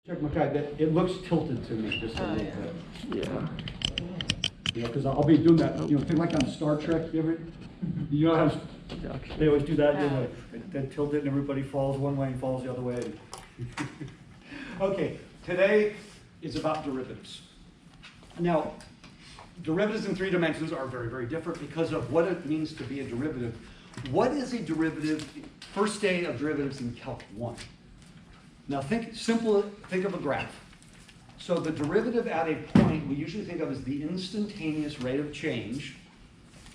Check my guy, that it looks tilted to me just a little bit. Yeah. You know, because I'll be doing that, you know, thing like on Star Trek, you know how they always do that, you know, then tilt it and everybody falls one way and falls the other way. Okay, today is about derivatives. Now, derivatives in 3 dimensions are very, very different because of what it means to be a derivative. What is a derivative? First day of derivatives in Calc 1. Now think of a graph. So the derivative at a point we usually think of as the instantaneous rate of change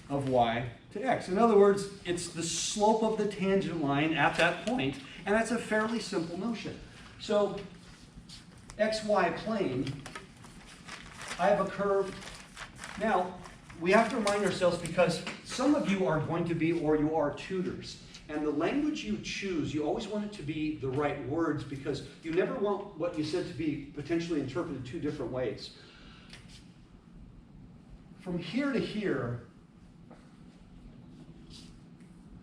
of y to x. In other words, it's the slope of the tangent line at that point, and that's a fairly simple notion. So xy plane, I have a curve. Now, we have to remind ourselves because some of you are going to be, or you are tutors. And the language you choose, you always want it to be the right words because you never want what you said to be potentially interpreted 2 different ways. From here to here,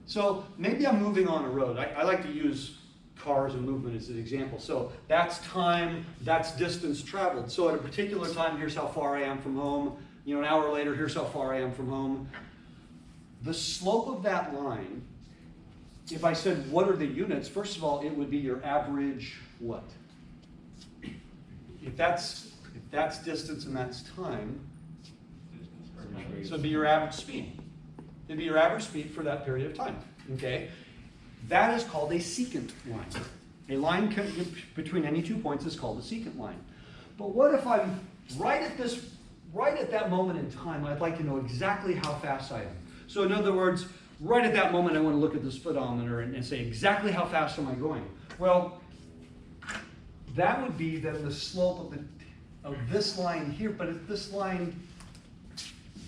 so maybe I'm moving on a road. I like to use cars and movement as an example. So that's time, that's distance traveled. So at a particular time, here's how far I am from home. You know, an hour later, here's how far I am from home. The slope of that line, if I said, what are the units? First of all, it would be your average what? If that's distance and that's time, so it'd be your average speed. It'd be your average speed for that period of time, okay? That is called a secant line. A line between any 2 points is called a secant line. But what if I'm right at that moment in time, I'd like to know exactly how fast I am. So in other words, right at that moment, I want to look at this speedometer and say exactly how fast am I going. Well, that would be then the slope of this line here, but this line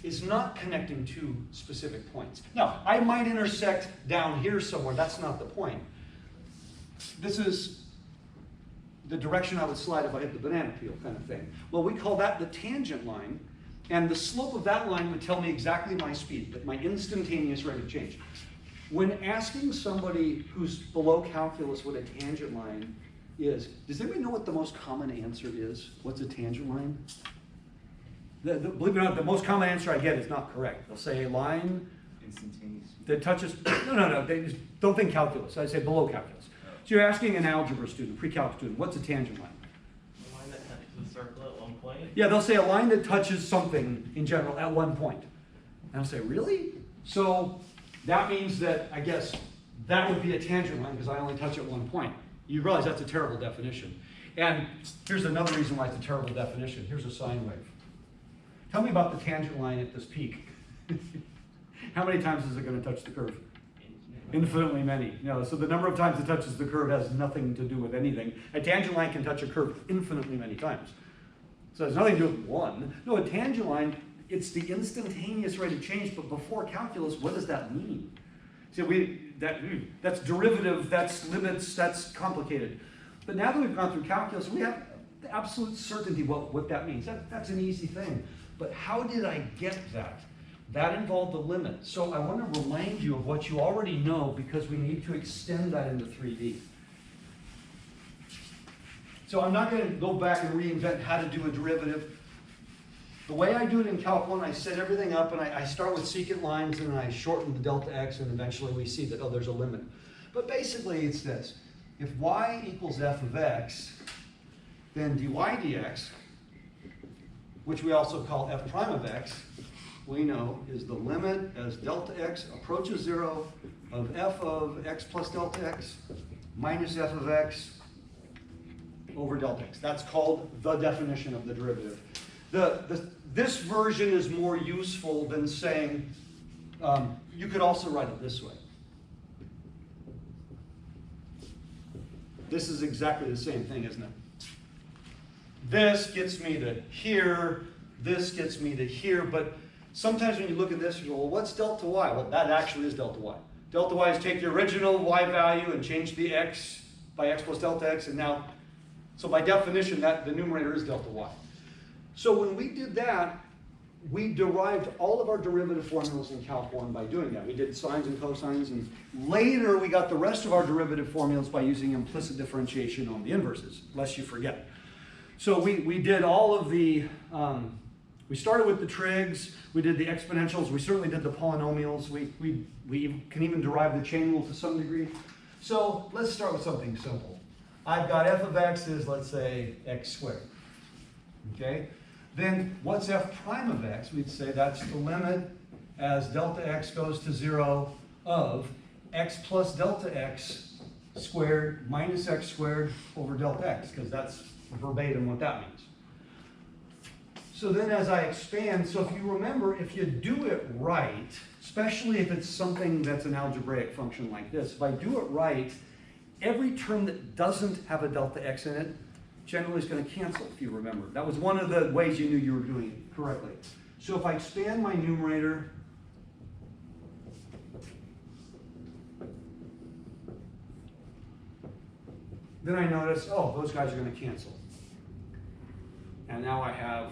is not connecting 2 specific points. Now, I might intersect down here somewhere. That's not the point. This is the direction I would slide if I hit the banana peel kind of thing. Well, we call that the tangent line. And the slope of that line would tell me exactly my speed, my instantaneous rate of change. When asking somebody who's below calculus what a tangent line is, does anybody know what the most common answer is? What's a tangent line? Believe it or not, the most common answer I get is not correct. They'll say a line Instantaneous. that touches, no, they just don't think calculus. I say below calculus. So you're asking an algebra student, pre-calc student, what's a tangent line? The line that touches the circle at one point? Yeah, they'll say a line that touches something in general at one point. And I'll say, really? So that means that, I guess, that would be a tangent line because I only touch at one point. You realize that's a terrible definition. And here's another reason why it's a terrible definition. Here's a sine wave. Tell me about the tangent line at this peak. How many times is it going to touch the curve? Infinitely many. No, so the number of times it touches the curve has nothing to do with anything. A tangent line can touch a curve infinitely many times. So it has nothing to do with 1. No, a tangent line, it's the instantaneous rate of change, but before calculus, what does that mean? So that's derivative, that's limits, that's complicated. But now that we've gone through calculus, we have absolute certainty what that means. That's an easy thing. But how did I get that? That involved a limit. So I want to remind you of what you already know because we need to extend that into 3D. So I'm not going to go back and reinvent how to do a derivative. The way I do it in Calc 1, I set everything up and I start with secant lines and then I shorten the delta x and eventually we see that, oh, there's a limit. But basically it's this. If y equals f of x, then dy dx, which we also call f prime of x, we know is the limit as delta x approaches 0 of f of x plus delta x minus f of x over delta x. That's called the definition of the derivative. This version is more useful than saying, you could also write it this way. This is exactly the same thing, isn't it? This gets me to here, this gets me to here, but sometimes when you look at this, you go, well, what's delta y? Well, that actually is delta y. Delta y is take the original y value and change the x by x plus delta x, and now, so by definition, the numerator is delta y. So when we did that, we derived all of our derivative formulas in Calc 1 by doing that. We did sines and cosines, and later we got the rest of our derivative formulas by using implicit differentiation on the inverses, lest you forget. So we did all of the, we started with the trigs, we did the exponentials, we certainly did the polynomials, we can even derive the chain rule to some degree. So let's start with something simple. I've got f of x is, let's say, x squared, okay? Then what's f prime of x? We'd say that's the limit as delta x goes to 0 of x plus delta x squared minus x squared over delta x, because that's verbatim what that means. So then as I expand, so if you remember, if you do it right, especially if it's something that's an algebraic function like this, if I do it right, every term that doesn't have a delta x in it generally is going to cancel, if you remember. That was one of the ways you knew you were doing it correctly. So if I expand my numerator, then I notice, oh, those guys are going to cancel. And now I have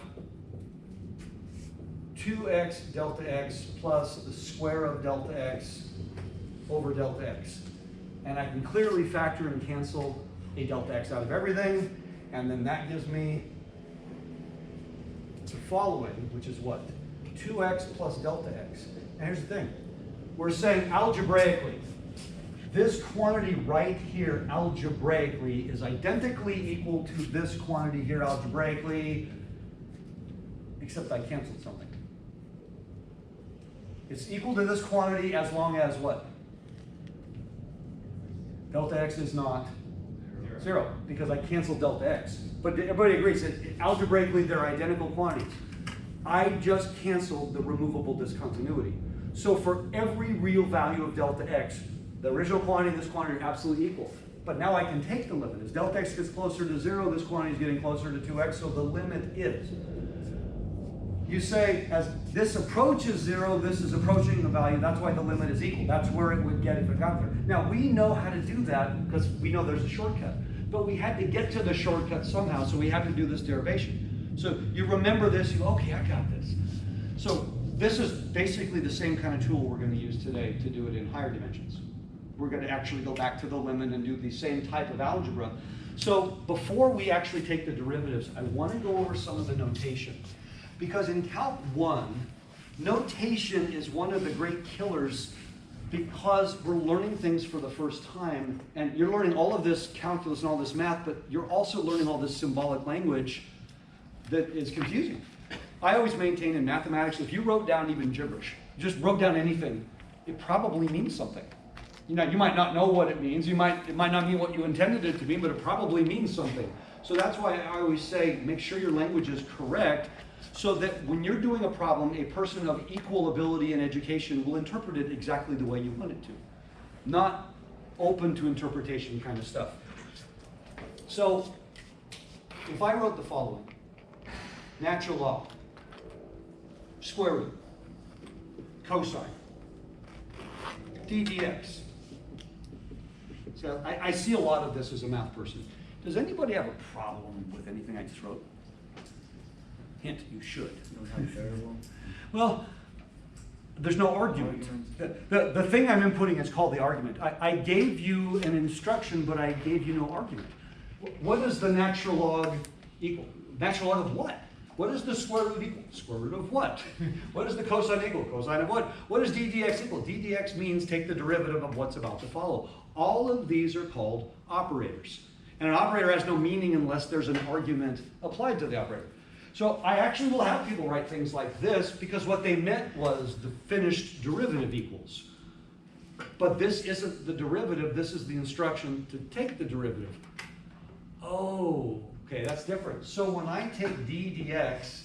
2x delta x plus the square of delta x over delta x. And I can clearly factor and cancel a delta x out of everything. And then that gives me the following, which is what? 2x plus delta x. And here's the thing. We're saying algebraically, this quantity right here algebraically is identically equal to this quantity here algebraically, except I canceled something. It's equal to this quantity as long as what? Delta x is not 0, because I canceled delta x. But everybody agrees that algebraically they're identical quantities. I just canceled the removable discontinuity. So for every real value of delta x, the original quantity and this quantity are absolutely equal. But now I can take the limit. As delta x gets closer to 0, this quantity is getting closer to 2x, so the limit is. You say, as this approaches 0, this is approaching the value, that's why the limit is equal. That's where it would get if it got there. Now, we know how to do that because we know there's a shortcut. But we had to get to the shortcut somehow, so we had to do this derivation. So you remember this, you go, okay, I got this. So this is basically the same kind of tool we're going to use today to do it in higher dimensions. We're going to actually go back to the limit and do the same type of algebra. So before we actually take the derivatives, I want to go over some of the notation. Because in Calc 1, notation is one of the great killers because we're learning things for the first time. And you're learning all of this calculus and all this math, but you're also learning all this symbolic language that is confusing. I always maintain in mathematics, if you wrote down even gibberish, just wrote down anything, it probably means something. You know, you might not know what it means. It might not mean what you intended it to mean, but it probably means something. So that's why I always say, make sure your language is correct, so that when you're doing a problem, a person of equal ability and education will interpret it exactly the way you want it to. Not open to interpretation kind of stuff. So if I wrote the following, natural log, square root, cosine, d dx. So I see a lot of this as a math person. Does anybody have a problem with anything I just wrote? Hint, you should. Well, there's no argument. The thing I'm inputting is called the argument. I gave you an instruction, but I gave you no argument. What does the natural log equal? Natural log of what? What is the square root equal? Square root of what? What is the cosine equal? Cosine of what? What is d dx equal? d dx means take the derivative of what's about to follow. All of these are called operators. And an operator has no meaning unless there's an argument applied to the operator. So I actually will have people write things like this because what they meant was the finished derivative equals. But this isn't the derivative, this is the instruction to take the derivative. Oh, okay, that's different. So when I take d dx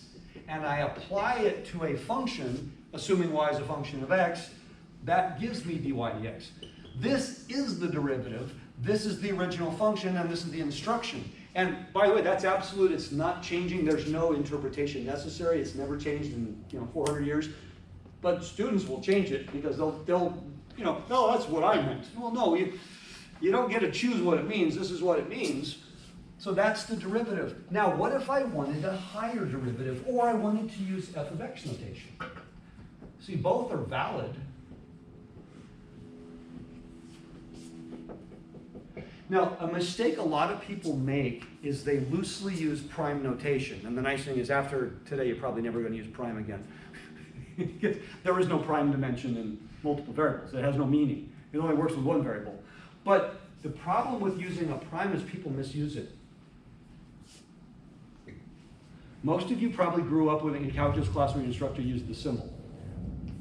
and I apply it to a function, assuming y is a function of x, that gives me dy dx. This is the derivative, this is the original function, and this is the instruction. And by the way, that's absolute, it's not changing, there's no interpretation necessary, it's never changed in 400 years. But students will change it because they'll no, that's what I meant. Well, no, you don't get to choose what it means, this is what it means. So that's the derivative. Now, what if I wanted a higher derivative, or I wanted to use f of x notation? See, both are valid. Now, a mistake a lot of people make is they loosely use prime notation. And the nice thing is after today, you're probably never going to use prime again. There is no prime dimension in multiple variables. It has no meaning. It only works with one variable. But the problem with using a prime is people misuse it. Most of you probably grew up with in calculus class where your instructor used the symbol.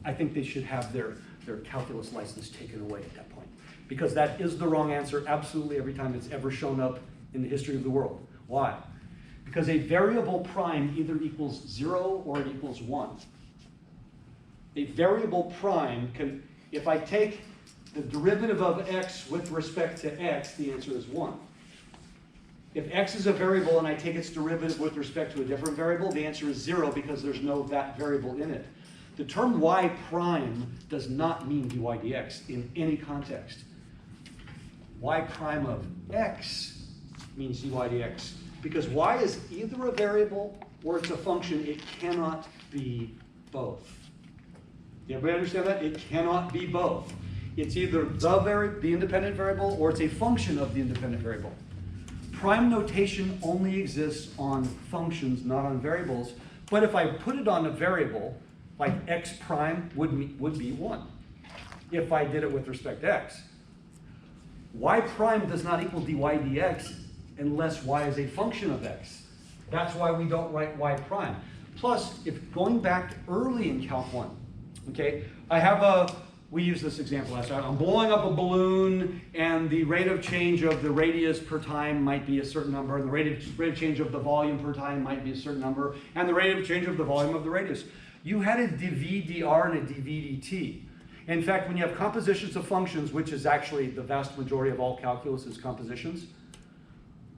I think they should have their calculus license taken away at that point, because that is the wrong answer absolutely every time it's ever shown up in the history of the world. Why? Because a variable prime either equals 0 or it equals 1. A variable prime can, if I take the derivative of x with respect to x, the answer is 1. If x is a variable and I take its derivative with respect to a different variable, the answer is 0 because there's no that variable in it. The term y prime does not mean dy dx in any context. Y prime of x means dy dx because y is either a variable or it's a function. It cannot be both. Everybody understand that? It cannot be both. It's either the independent variable or it's a function of the independent variable. Prime notation only exists on functions, not on variables. But if I put it on a variable, like x prime would be 1, if I did it with respect to x. Y prime does not equal dy dx unless y is a function of x. That's why we don't write y prime. Plus, if going back to early in Calc 1, okay, we used this example last time. I'm blowing up a balloon, and the rate of change of the radius per time might be a certain number, and the rate of change of the volume per time might be a certain number, and the rate of change of the volume of the radius. You had a dv dr and a dv dt. In fact, when you have compositions of functions, which is actually the vast majority of all calculus is compositions,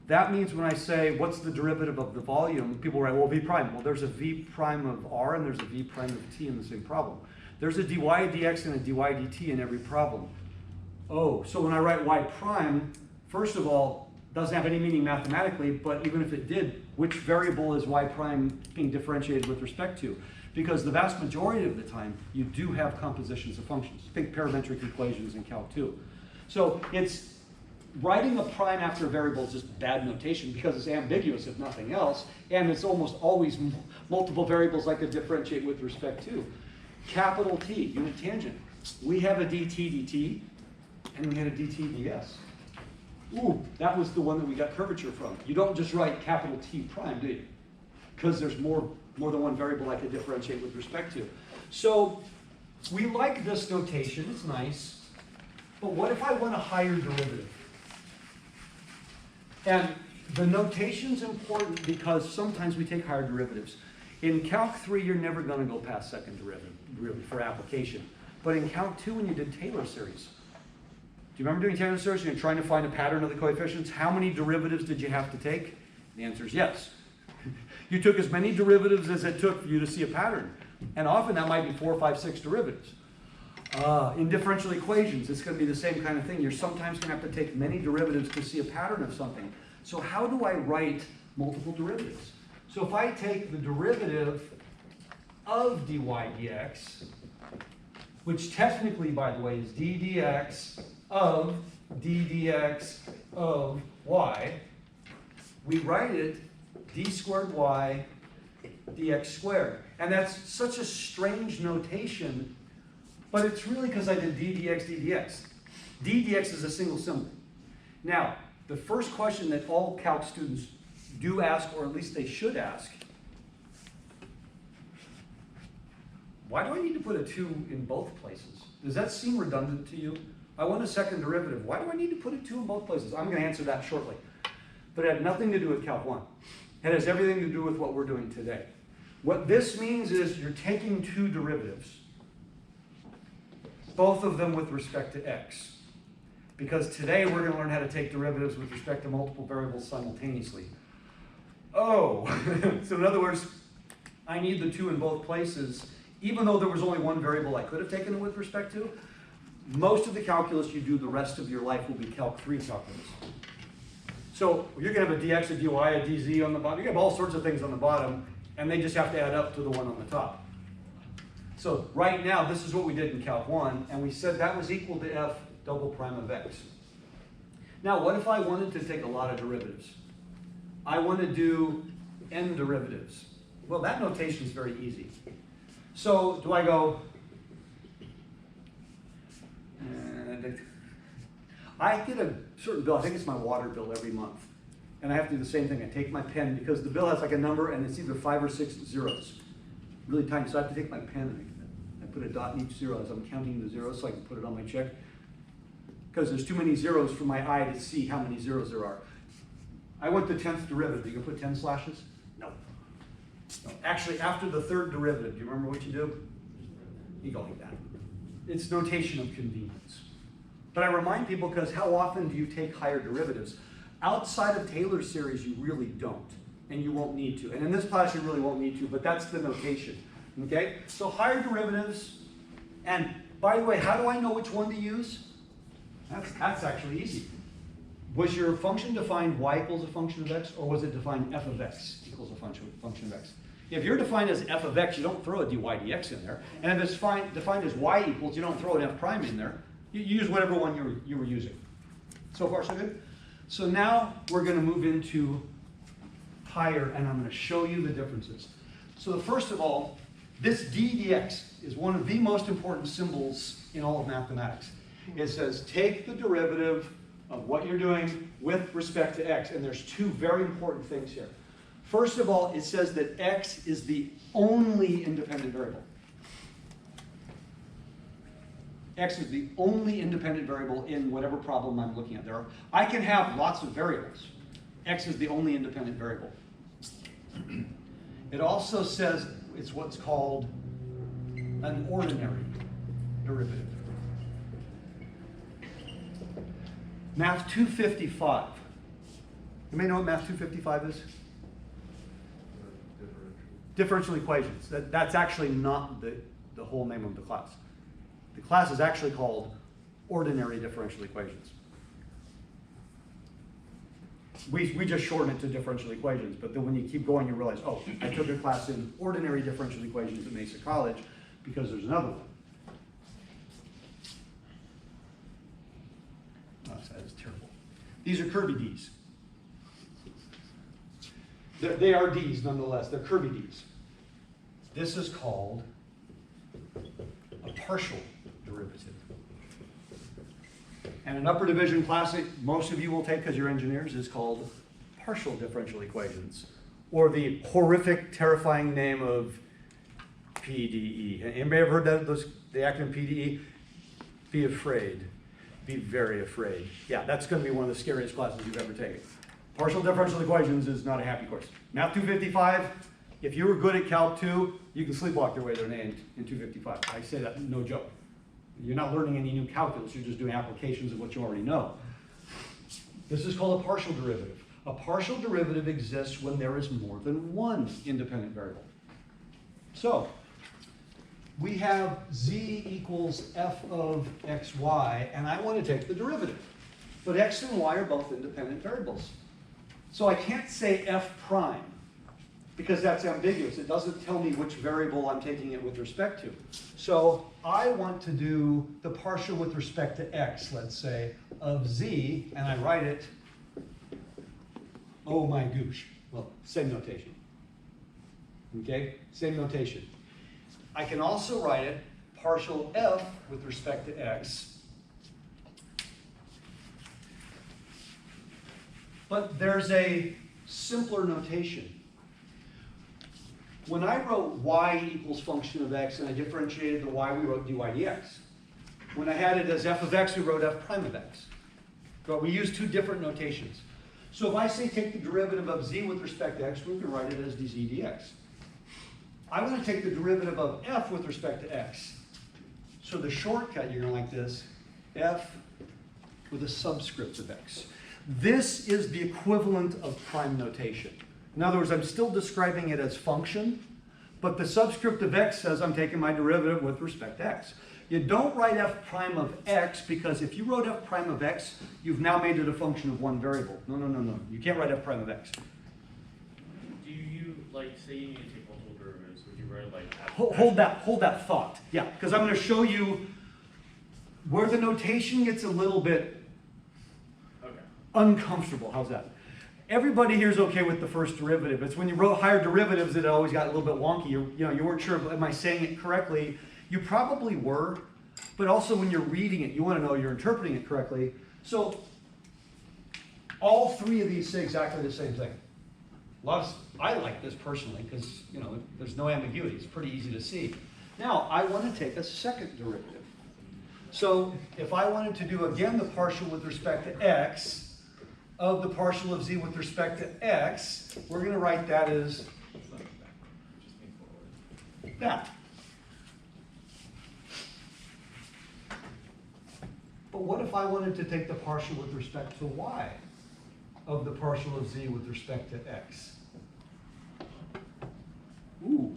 that means when I say, what's the derivative of the volume, people write, well, v prime. Well, there's a v prime of r and there's a v prime of t in the same problem. There's a dy dx and a dy dt in every problem. Oh, so when I write y prime, first of all, doesn't have any meaning mathematically, but even if it did, which variable is y prime being differentiated with respect to? Because the vast majority of the time, you do have compositions of functions. Think parametric equations in Calc 2. So it's writing a prime after a variable is just bad notation because it's ambiguous if nothing else, and it's almost always multiple variables I could differentiate with respect to. Capital T, unit tangent. We have a dt dt, and we had a dt ds. Ooh, that was the one that we got curvature from. You don't just write capital T prime, do you? Because there's more than one variable I could differentiate with respect to. So we like this notation, it's nice, but what if I want a higher derivative? And the notation's important because sometimes we take higher derivatives. In Calc 3, you're never going to go past second derivative, really, for application. But in Calc 2, when you did Taylor series, do you remember doing Taylor series and you're trying to find a pattern of the coefficients? How many derivatives did you have to take? The answer is yes. You took as many derivatives as it took for you to see a pattern. And often that might be 4, 5, 6 derivatives. In differential equations, it's going to be the same kind of thing. You're sometimes going to have to take many derivatives to see a pattern of something. So how do I write multiple derivatives? So if I take the derivative of dy dx, which technically, by the way, is d dx of d dx of y, we write it d squared y dx squared. And that's such a strange notation, but it's really because I did d dx, d dx. d dx is a single symbol. Now, the first question that all Calc students do ask, or at least they should ask, why do I need to put a 2 in both places? Does that seem redundant to you? I want a second derivative. Why do I need to put a 2 in both places? I'm going to answer that shortly. But it had nothing to do with Calc 1. It has everything to do with what we're doing today. What this means is you're taking 2 derivatives, both of them with respect to x. Because today we're going to learn how to take derivatives with respect to multiple variables simultaneously. Oh, so in other words, I need the 2 in both places, even though there was only one variable I could have taken it with respect to. Most of the calculus you do the rest of your life will be Calc 3 calculus. So you're going to have a dx, a dy, a dz on the bottom. You have all sorts of things on the bottom, and they just have to add up to the one on the top. So right now, this is what we did in Calc 1, and we said that was equal to f double prime of x. Now, what if I wanted to take a lot of derivatives? I want to do n derivatives. Well, that notation is very easy. So do I go, I get a certain bill, I think it's my water bill every month. And I have to do the same thing. I take my pen because the bill has like a number and it's either 5 or 6 zeros. Really tiny. So I have to take my pen and I put a dot in each zero as I'm counting the zeros so I can put it on my check. Because there's too many zeros for my eye to see how many zeros there are. I want the 10th derivative. You can put 10 slashes? No. No. Actually, after the third derivative, do you remember what you do? You go like that. It's notation of convenience. But I remind people because how often do you take higher derivatives? Outside of Taylor's series, you really don't. And you won't need to. And in this class, you really won't need to, but that's the notation. Okay? So higher derivatives. And by the way, how do I know which one to use? That's actually easy. Was your function defined y equals a function of x, or was it defined f of x equals a function of x? If you're defined as f of x, you don't throw a dy dx in there. And if it's defined as y equals, you don't throw an f prime in there. You use whatever one you were using. So far, so good? So now we're going to move into higher, and I'm going to show you the differences. So first of all, this d dx is one of the most important symbols in all of mathematics. It says take the derivative of what you're doing with respect to x, and there's two very important things here. First of all, it says that x is the only independent variable. X is the only independent variable in whatever problem I'm looking at. I can have lots of variables. X is the only independent variable. It also says it's what's called an ordinary derivative. Math 255. You may know what Math 255 is? Differential equations. That's actually not the whole name of the class. The class is actually called ordinary differential equations. We just shorten it to differential equations, but then when you keep going, you realize, oh, I took a class in ordinary differential equations at Mesa College because there's another one. Oh, that is terrible. These are curvy Ds. They are Ds nonetheless. They're curvy Ds. This is called a partial derivative. And an upper division class most of you will take because you're engineers is called partial differential equations, or the horrific, terrifying name of PDE. Anybody ever heard that, the acronym PDE? Be afraid. Be very afraid. Yeah, that's going to be one of the scariest classes you've ever taken. Partial differential equations is not a happy course. Math 255, if you were good at Calc 2, you can sleepwalk your way there in 255. I say that no joke. You're not learning any new calculus, you're just doing applications of what you already know. This is called a partial derivative. A partial derivative exists when there is more than one independent variable. So, we have z equals f of xy, and I want to take the derivative. But x and y are both independent variables. So I can't say f prime, because that's ambiguous. It doesn't tell me which variable I'm taking it with respect to. So I want to do the partial with respect to x, let's say, of z, and I write it, oh my goosh. Well, same notation. Okay, same notation. I can also write it partial f with respect to x. But there's a simpler notation. When I wrote y equals function of x and I differentiated the y, we wrote dy dx. When I had it as f of x, we wrote f prime of x. But we used two different notations. So if I say take the derivative of z with respect to x, we can write it as dz dx. I want to take the derivative of f with respect to x. So the shortcut, you're going to like this, f with a subscript of x. This is the equivalent of prime notation. In other words, I'm still describing it as function, but the subscript of x says I'm taking my derivative with respect to x. You don't write f prime of x, because if you wrote f prime of x, you've now made it a function of one variable. No, no, no, no. You can't write f prime of x. Do you, like, say you need to take multiple derivatives, would you write, like, Hold that thought. Yeah, because I'm going to show you where the notation gets a little bit uncomfortable. How's that? Everybody here is okay with the first derivative. It's when you wrote higher derivatives that it always got a little bit wonky. You weren't sure, am I saying it correctly? You probably were, but also when you're reading it, you want to know you're interpreting it correctly. So all three of these say exactly the same thing. I like this personally because there's no ambiguity. It's pretty easy to see. Now I want to take a second derivative. So if I wanted to do again the partial with respect to x of the partial of z with respect to x, we're going to write that as that. But what if I wanted to take the partial with respect to y of the partial of z with respect to x? Ooh.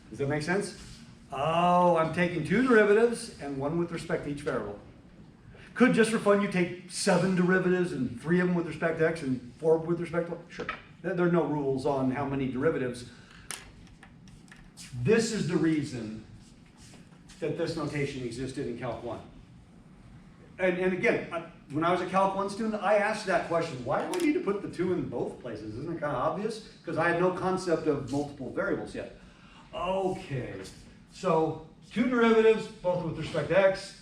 Does that make sense? Oh, I'm taking two derivatives and one with respect to each variable. Could, just for fun, you take 7 derivatives and 3 of them with respect to x and 4 with respect to y? Sure. There are no rules on how many derivatives. This is the reason that this notation existed in Calc 1. And again, when I was a Calc 1 student, I asked that question, why do we need to put the 2 in both places? Isn't it kind of obvious? Because I had no concept of multiple variables yet. Okay, so 2 derivatives, both with respect to x,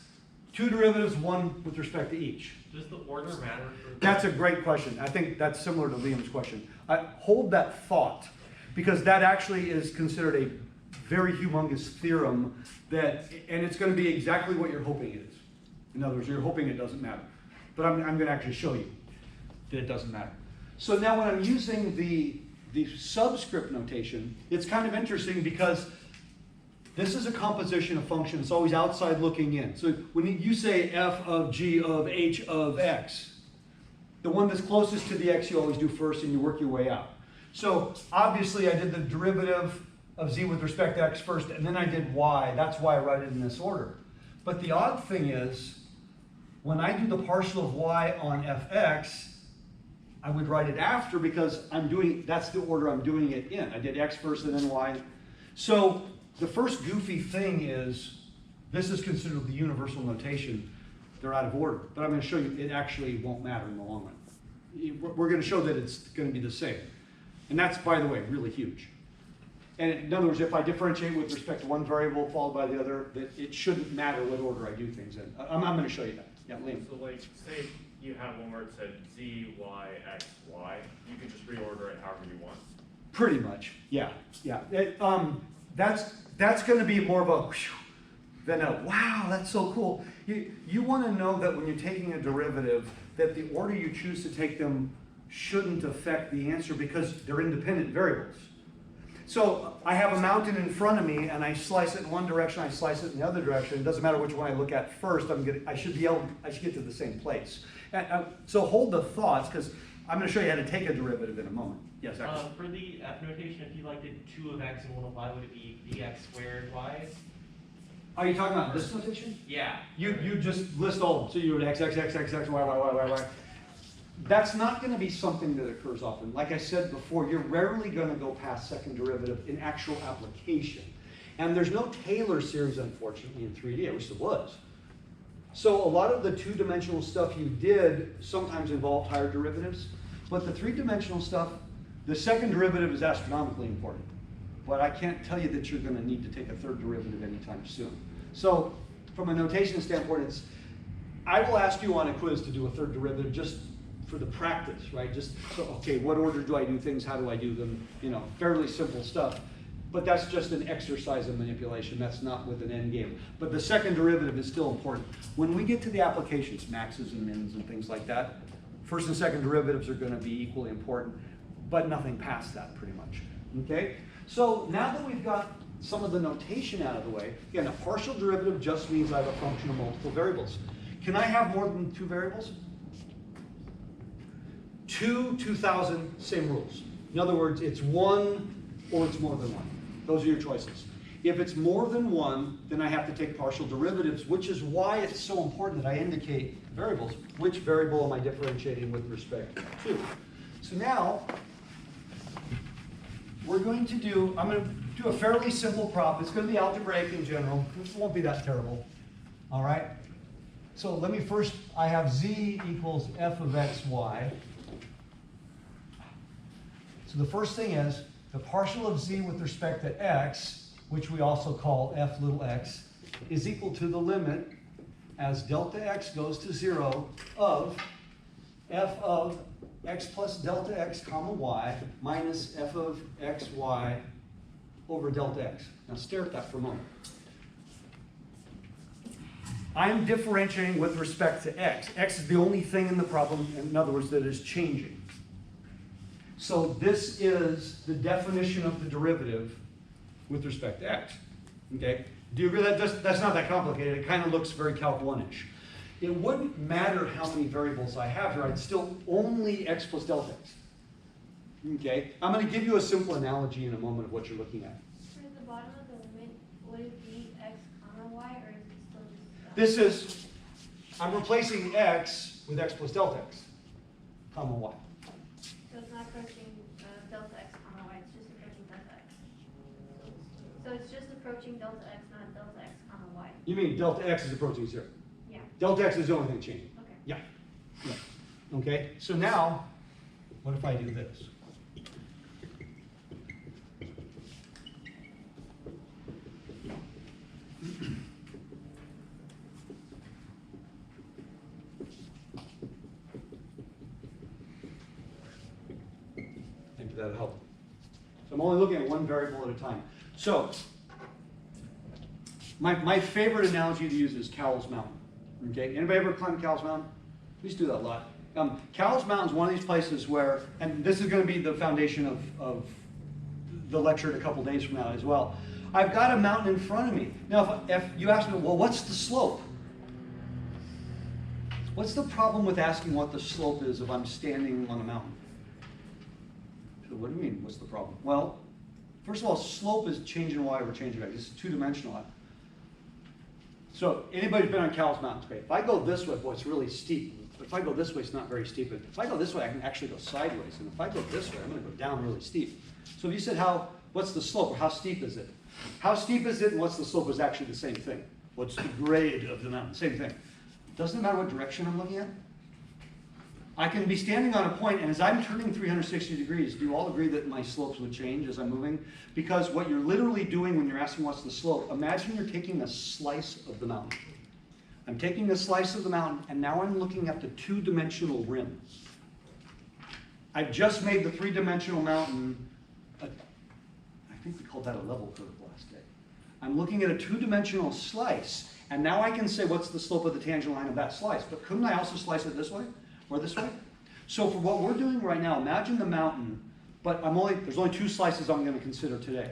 2 derivatives, 1 with respect to each. Does the order matter? That's a great question. I think that's similar to Liam's question. Hold that thought, because that actually is considered a very humongous theorem and it's going to be exactly what you're hoping it is. In other words, you're hoping it doesn't matter. But I'm going to actually show you that it doesn't matter. So now when I'm using the subscript notation, it's kind of interesting because this is a composition of functions. It's always outside looking in. So when you say f of g of h of x, the one that's closest to the x you always do first and you work your way out. So obviously I did the derivative of z with respect to x first and then I did y. That's why I write it in this order. But the odd thing is, when I do the partial of y on fx, I would write it after because that's the order I'm doing it in. I did x first and then y. So the first goofy thing is, this is considered the universal notation. They're out of order. But I'm going to show you it actually won't matter in the long run. We're going to show that it's going to be the same. And that's, by the way, really huge. And in other words, if I differentiate with respect to one variable followed by the other, that it shouldn't matter what order I do things in. I'm going to show you that. Yeah, Liam. So like, say you have one where it said z, y, x, y, you can just reorder it however you want. Pretty much, yeah, yeah. That's going to be more of a whew, than a wow, that's so cool. You want to know that when you're taking a derivative, that the order you choose to take them shouldn't affect the answer because they're independent variables. So I have a mountain in front of me and I slice it in one direction, I slice it in the other direction. It doesn't matter which one I look at first, I should get to the same place. So hold the thoughts, because I'm going to show you how to take a derivative in a moment. Yes, actually. For the f notation, if you did 2 of x and 1 of y, would it be dx squared y? Are you talking about this notation? Yeah. You just list all of them. So you would x, x, x, x, x, y, y, y, y, y. That's not going to be something that occurs often. Like I said before, you're rarely going to go past second derivative in actual application. And there's no Taylor series, unfortunately, in 3D. I wish there was. So a lot of the two-dimensional stuff you did sometimes involved higher derivatives. But the three-dimensional stuff, the second derivative is astronomically important. But I can't tell you that you're going to need to take a third derivative anytime soon. So from a notation standpoint, I will ask you on a quiz to do a third derivative just for the practice, right? Just so, okay, what order do I do things? How do I do them? Fairly simple stuff. But that's just an exercise of manipulation. That's not with an end game. But the second derivative is still important. When we get to the applications, maxes and mins and things like that, first and second derivatives are going to be equally important, but nothing past that pretty much. Okay? So now that we've got some of the notation out of the way, again, a partial derivative just means I have a function of multiple variables. Can I have more than 2 variables? 2, 2000, same rules. In other words, it's 1 or it's more than 1. Those are your choices. If it's more than 1, then I have to take partial derivatives, which is why it's so important that I indicate variables. Which variable am I differentiating with respect to? So now, I'm going to do a fairly simple prop. It's going to be algebraic in general. This won't be that terrible. All right? So let me first, I have z equals f of x, y. So the first thing is, the partial of z with respect to x, which we also call f little x, is equal to the limit as delta x goes to 0 of f of x plus delta x comma y minus f of x, y over delta x. Now stare at that for a moment. I'm differentiating with respect to x. X is the only thing in the problem, in other words, that is changing. So this is the definition of the derivative with respect to x. Okay? Do you agree that that's not that complicated? It kind of looks very Calc 1-ish. It wouldn't matter how many variables I have here. I'd still only x plus delta x. Okay? I'm going to give you a simple analogy in a moment of what you're looking at. For the bottom of the limit, would it be x comma y, or is it still just This is, I'm replacing x with x plus delta x, comma y. So it's not approaching delta x comma y, it's just approaching delta x. So it's just approaching delta x, not delta x comma y. You mean delta x is approaching 0. Yeah. Delta x is the only thing changing. Okay. Yeah. Yeah. Okay, so now, what if I do this? Maybe that'll help. So I'm only looking at one variable at a time. So, my favorite analogy to use is Cowles Mountain. Okay, anybody ever climb Cowles Mountain? We used to do that a lot. Cowles Mountain is one of these places where, and this is going to be the foundation of the lecture in a couple days from now as well. I've got a mountain in front of me. Now, if you ask me, well, what's the slope? What's the problem with asking what the slope is if I'm standing on a mountain? So what do you mean, what's the problem? Well, first of all, slope is change in y over change in x. It's two-dimensional. So anybody who's been on Cowles Mountain, great. If I go this way, boy, it's really steep. If I go this way, it's not very steep. But if I go this way, I can actually go sideways. And if I go this way, I'm going to go down really steep. So if you said, what's the slope, or how steep is it? How steep is it and what's the slope is actually the same thing. What's the grade of the mountain? Same thing. Doesn't it matter what direction I'm looking at? I can be standing on a point, and as I'm turning 360 degrees, do you all agree that my slopes would change as I'm moving? Because what you're literally doing when you're asking what's the slope, imagine you're taking a slice of the mountain. I'm taking a slice of the mountain, and now I'm looking at the two-dimensional rim. I've just made the three-dimensional mountain, I think we called that a level curve last day. I'm looking at a two-dimensional slice, and now I can say what's the slope of the tangent line of that slice. But couldn't I also slice it this way? Or this way? So for what we're doing right now, imagine the mountain, but there's only two slices I'm going to consider today.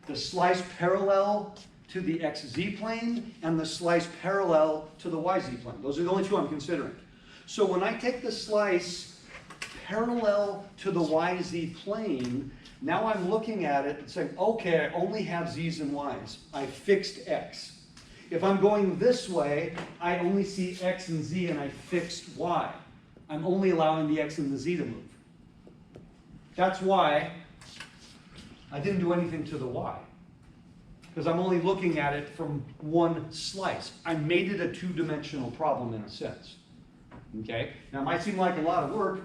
The slice parallel to the xz plane and the slice parallel to the yz plane. Those are the only two I'm considering. So when I take the slice parallel to the yz plane, now I'm looking at it and saying, okay, I only have z's and y's. I fixed x. If I'm going this way, I only see x and z and I fixed y. I'm only allowing the x and the z to move. That's why I didn't do anything to the y. Because I'm only looking at it from one slice. I made it a two-dimensional problem in a sense. Okay? Now it might seem like a lot of work,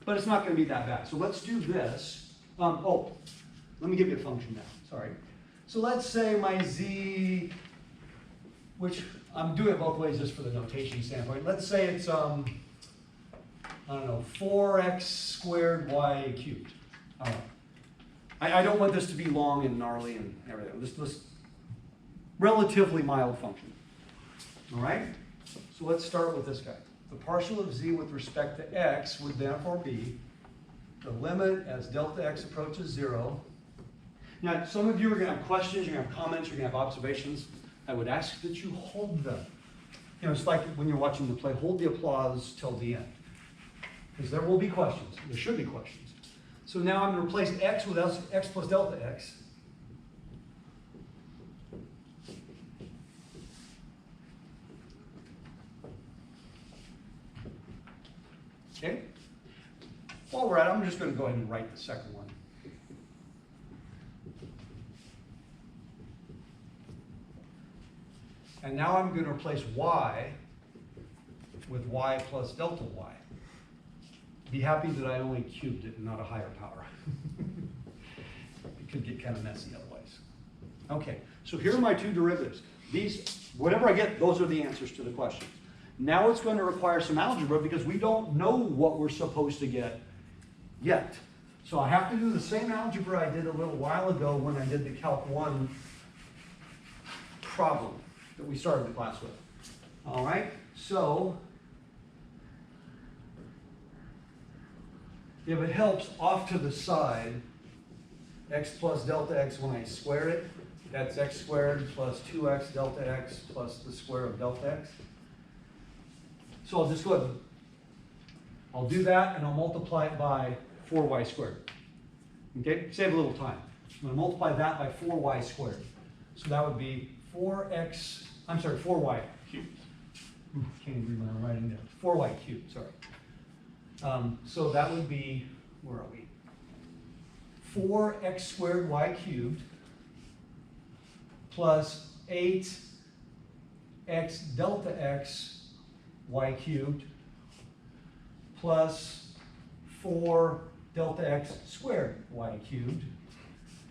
but it's not going to be that bad. So let's do this. Let me give you a function now. Sorry. So let's say my z, which I'm doing it both ways just for the notation standpoint. Let's say it's, I don't know, 4x squared y cubed. I don't want this to be long and gnarly and everything. This relatively mild function. All right? So let's start with this guy. The partial of z with respect to x would therefore be the limit as delta x approaches 0. Now, some of you are going to have questions, you're going to have comments, you're going to have observations. I would ask that you hold them. You know, it's like when you're watching the play, hold the applause till the end. because there will be questions. There should be questions. So now I'm going to replace x with x plus delta x. Okay? While we're at it, I'm just going to go ahead and write the second one. And now I'm going to replace y with y plus delta y. Be happy that I only cubed it and not a higher power. It could get kind of messy otherwise. Okay, so here are my two derivatives. These, whatever I get, those are the answers to the questions. Now it's going to require some algebra because we don't know what we're supposed to get yet. So I have to do the same algebra I did a little while ago when I did the Calc 1 problem that we started the class with. All right, so if it helps, off to the side, x plus delta x when I square it, that's x squared plus 2x delta x plus the square of delta x. So I'll just go ahead and I'll do that and I'll multiply it by 4y squared. Okay, save a little time. I'm going to multiply that by 4y squared. So that would be 4y cubed. Can't even read what I'm writing there. 4y cubed, sorry. So that would be, where are we? 4x squared y cubed plus 8x delta x y cubed plus 4 delta x squared y cubed,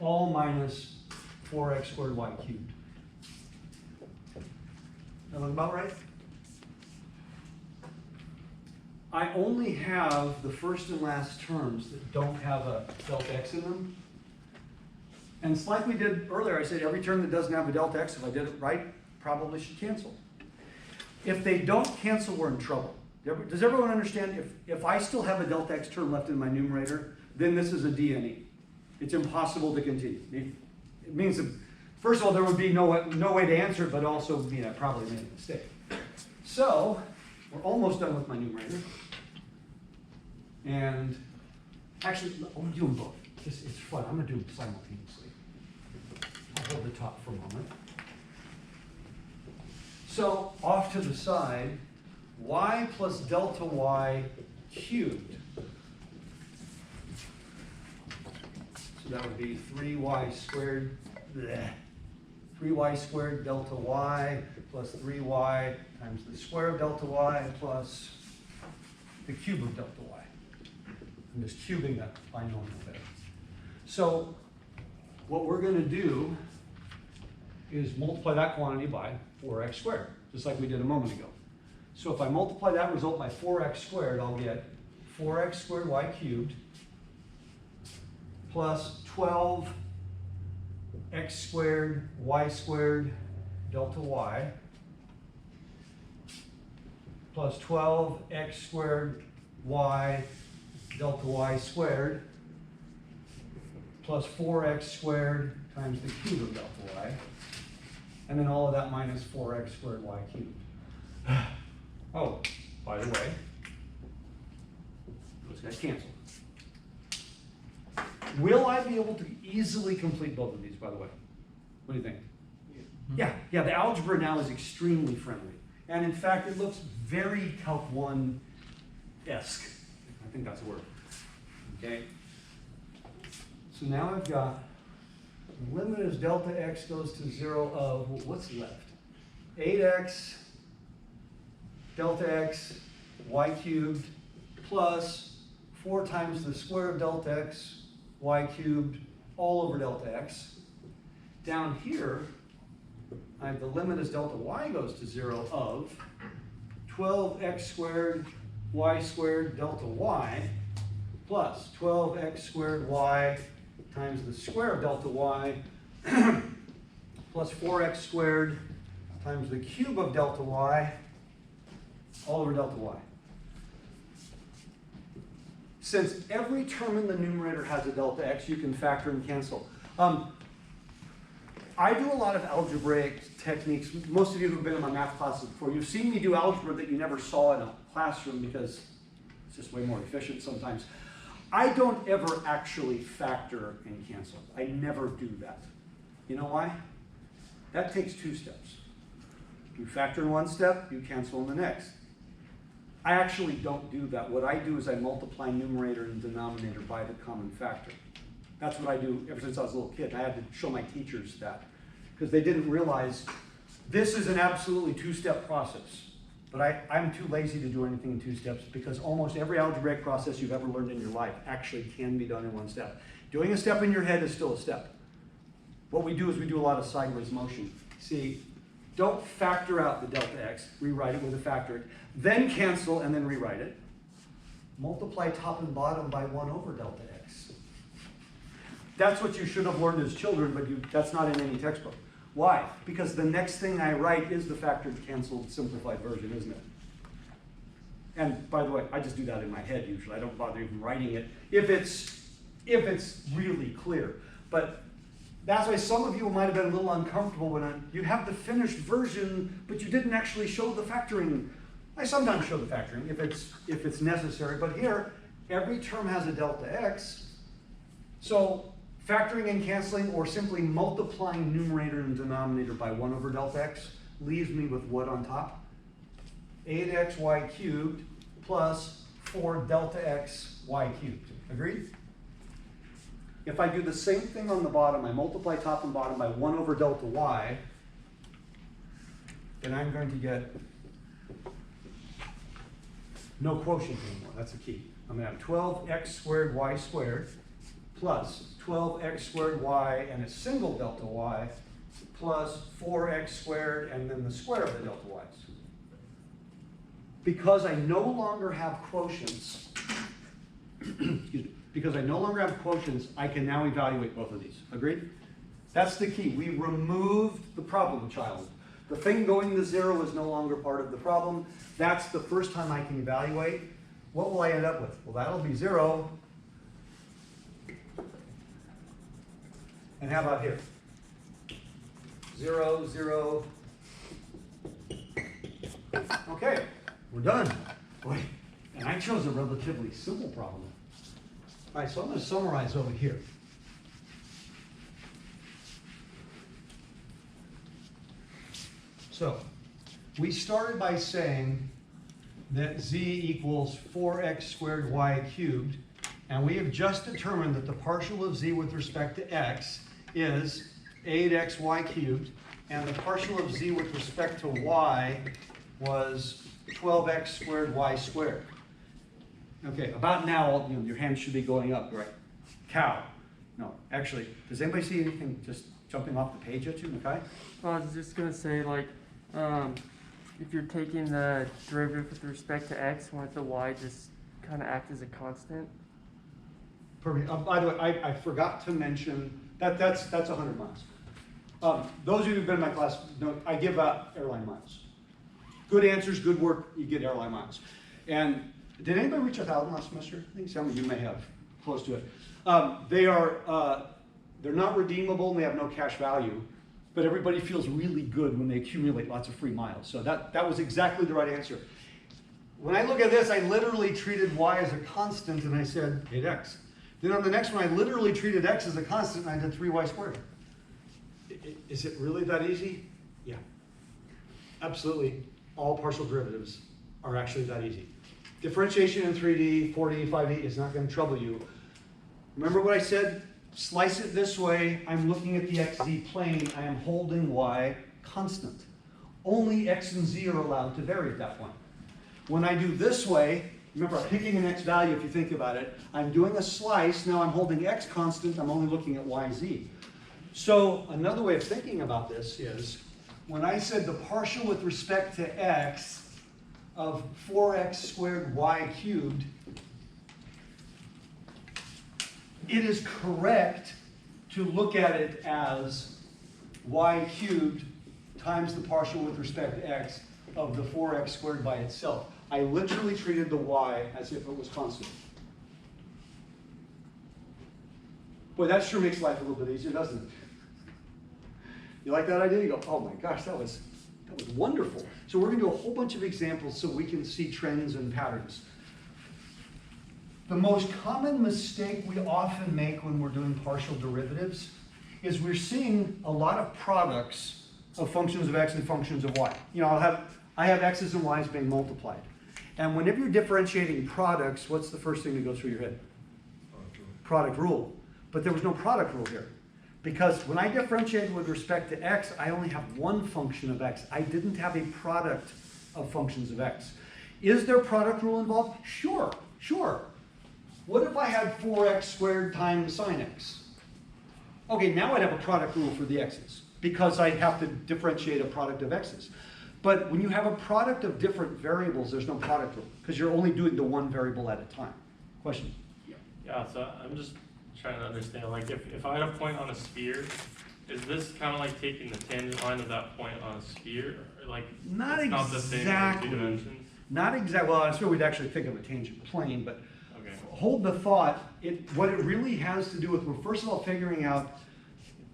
all minus 4x squared y cubed. That look about right? I only have the first and last terms that don't have a delta x in them. And it's like we did earlier, I said every term that doesn't have a delta x, if I did it right, probably should cancel. If they don't cancel, we're in trouble. Does everyone understand? If I still have a delta x term left in my numerator, then this is a DNE. It's impossible to continue. It means that, first of all, there would be no way to answer it, but also, I probably made a mistake. So, we're almost done with my numerator. And actually, I'm doing both. It's fun. I'm going to do them simultaneously. I'll hold the top for a moment. So, off to the side, y plus delta y cubed. So that would be 3y squared, 3y squared delta y plus 3y times the square of delta y plus the cube of delta y. I'm just cubing that binomial there. So what we're going to do is multiply that quantity by 4x squared, just like we did a moment ago. So if I multiply that result by 4x squared, I'll get 4x squared y cubed plus 12x squared y squared delta y plus 12x squared y delta y squared plus 4x squared times the cube of delta y, and then all of that minus 4x squared y cubed. Oh, by the way, those guys cancel. Will I be able to easily complete both of these, by the way? What do you think? Yeah, the algebra now is extremely friendly. And in fact, it looks very Calc 1-esque. I think that's a word. Okay? So now I've got the limit as delta x goes to 0 of, well, what's left? 8x delta x y cubed plus 4 times the square of delta x y cubed all over delta x. Down here, I have the limit as delta y goes to 0 of 12x squared y squared delta y plus 12x squared y times the square of delta y plus 4x squared times the cube of delta y all over delta y. Since every term in the numerator has a delta x, you can factor and cancel. I do a lot of algebraic techniques. Most of you who've been in my math classes before, you've seen me do algebra that you never saw in a classroom because It's just way more efficient sometimes. I don't ever actually factor and cancel. I never do that. You know why? That takes 2 steps. You factor in one step, you cancel in the next. I actually don't do that. What I do is I multiply numerator and denominator by the common factor. That's what I do ever since I was a little kid. I had to show my teachers that because they didn't realize this is an absolutely 2-step process. But I'm too lazy to do anything in 2 steps because almost every algebraic process you've ever learned in your life actually can be done in 1 step. Doing a step in your head is still a step. What we do is we do a lot of sideways motion. See, don't factor out the delta x, rewrite it with a factor, then cancel and then rewrite it. Multiply top and bottom by 1 over delta x. That's what you should have learned as children, but that's not in any textbook. Why? Because the next thing I write is the factored, canceled, simplified version, isn't it? And by the way, I just do that in my head usually. I don't bother even writing it if it's really clear. But that's why some of you might have been a little uncomfortable when you have the finished version, but you didn't actually show the factoring. I sometimes show the factoring if it's necessary, but here, every term has a delta x. So factoring and canceling or simply multiplying numerator and denominator by 1 over delta x leaves me with what on top? 8xy cubed plus 4 delta x y cubed. Agreed? If I do the same thing on the bottom, I multiply top and bottom by 1 over delta y, then I'm going to get no quotient anymore. That's the key. I'm going to have 12x squared y squared plus 12x squared y and a single delta y plus 4x squared and then the square of the delta y's. Because I no longer have quotients, excuse me, because I no longer have quotients, I can now evaluate both of these. Agreed? That's the key. We removed the problem child. The thing going to 0 is no longer part of the problem. That's the first time I can evaluate. What will I end up with? Well, that'll be 0. And how about here? 0, 0. Okay, we're done. Boy, and I chose a relatively simple problem. All right, so I'm going to summarize over here. So, we started by saying that z equals 4x squared y cubed, and we have just determined that the partial of z with respect to x is 8xy cubed, and the partial of z with respect to y was 12x squared y squared. Okay, about now, your hands should be going up, right? Cow. No, actually, does anybody see anything just jumping off the page at you, Makai? I was just going to say, like, if you're taking the derivative with respect to x, why don't the y just kind of act as a constant? Perfect. By the way, I forgot to mention that's 100 miles. Those of you who've been in my class know I give out airline miles. Good answers, good work, you get airline miles. And did anybody reach 1,000 last semester? I think some of you may have, close to it. They're not redeemable and they have no cash value, but everybody feels really good when they accumulate lots of free miles. So that was exactly the right answer. When I look at this, I literally treated y as a constant and I said 8x. Then on the next one, I literally treated x as a constant and I did 3y squared. Is it really that easy? Yeah. Absolutely. All partial derivatives are actually that easy. Differentiation in 3D, 4D, 5D is not going to trouble you. Remember what I said? Slice it this way. I'm looking at the xz plane. I am holding y constant. Only x and z are allowed to vary at that point. When I do this way, remember I'm picking an x value if you think about it. I'm doing a slice. Now I'm holding x constant. I'm only looking at y, z. So another way of thinking about this is when I said the partial with respect to x of 4x squared y cubed, it is correct to look at it as y cubed times the partial with respect to x of the 4x squared by itself. I literally treated the y as if it was constant. Boy, that sure makes life a little bit easier, doesn't it? You like that idea? You go, oh my gosh, that was wonderful. So we're going to do a whole bunch of examples so we can see trends and patterns. The most common mistake we often make when we're doing partial derivatives is we're seeing a lot of products of functions of x and functions of y. You know, I have x's and y's being multiplied. And whenever you're differentiating products, what's the first thing that goes through your head? Product rule. But there was no product rule here. Because when I differentiated with respect to x, I only have one function of x. I didn't have a product of functions of x. Is there product rule involved? Sure, sure. What if I had 4x squared times sine x? Okay, now I'd have a product rule for the x's, because I have to differentiate a product of x's. But when you have a product of different variables, there's no product rule, because you're only doing the one variable at a time. Question? Yeah, so I'm just trying to understand, like if I had a point on a sphere, is this kind of like taking the tangent line of that point on a sphere? Or like, Not it's not the same in 2 dimensions? Not exactly. Well, I'm sure we'd actually think of a tangent plane, but Okay. hold the thought. What it really has to do with, we're first of all figuring out,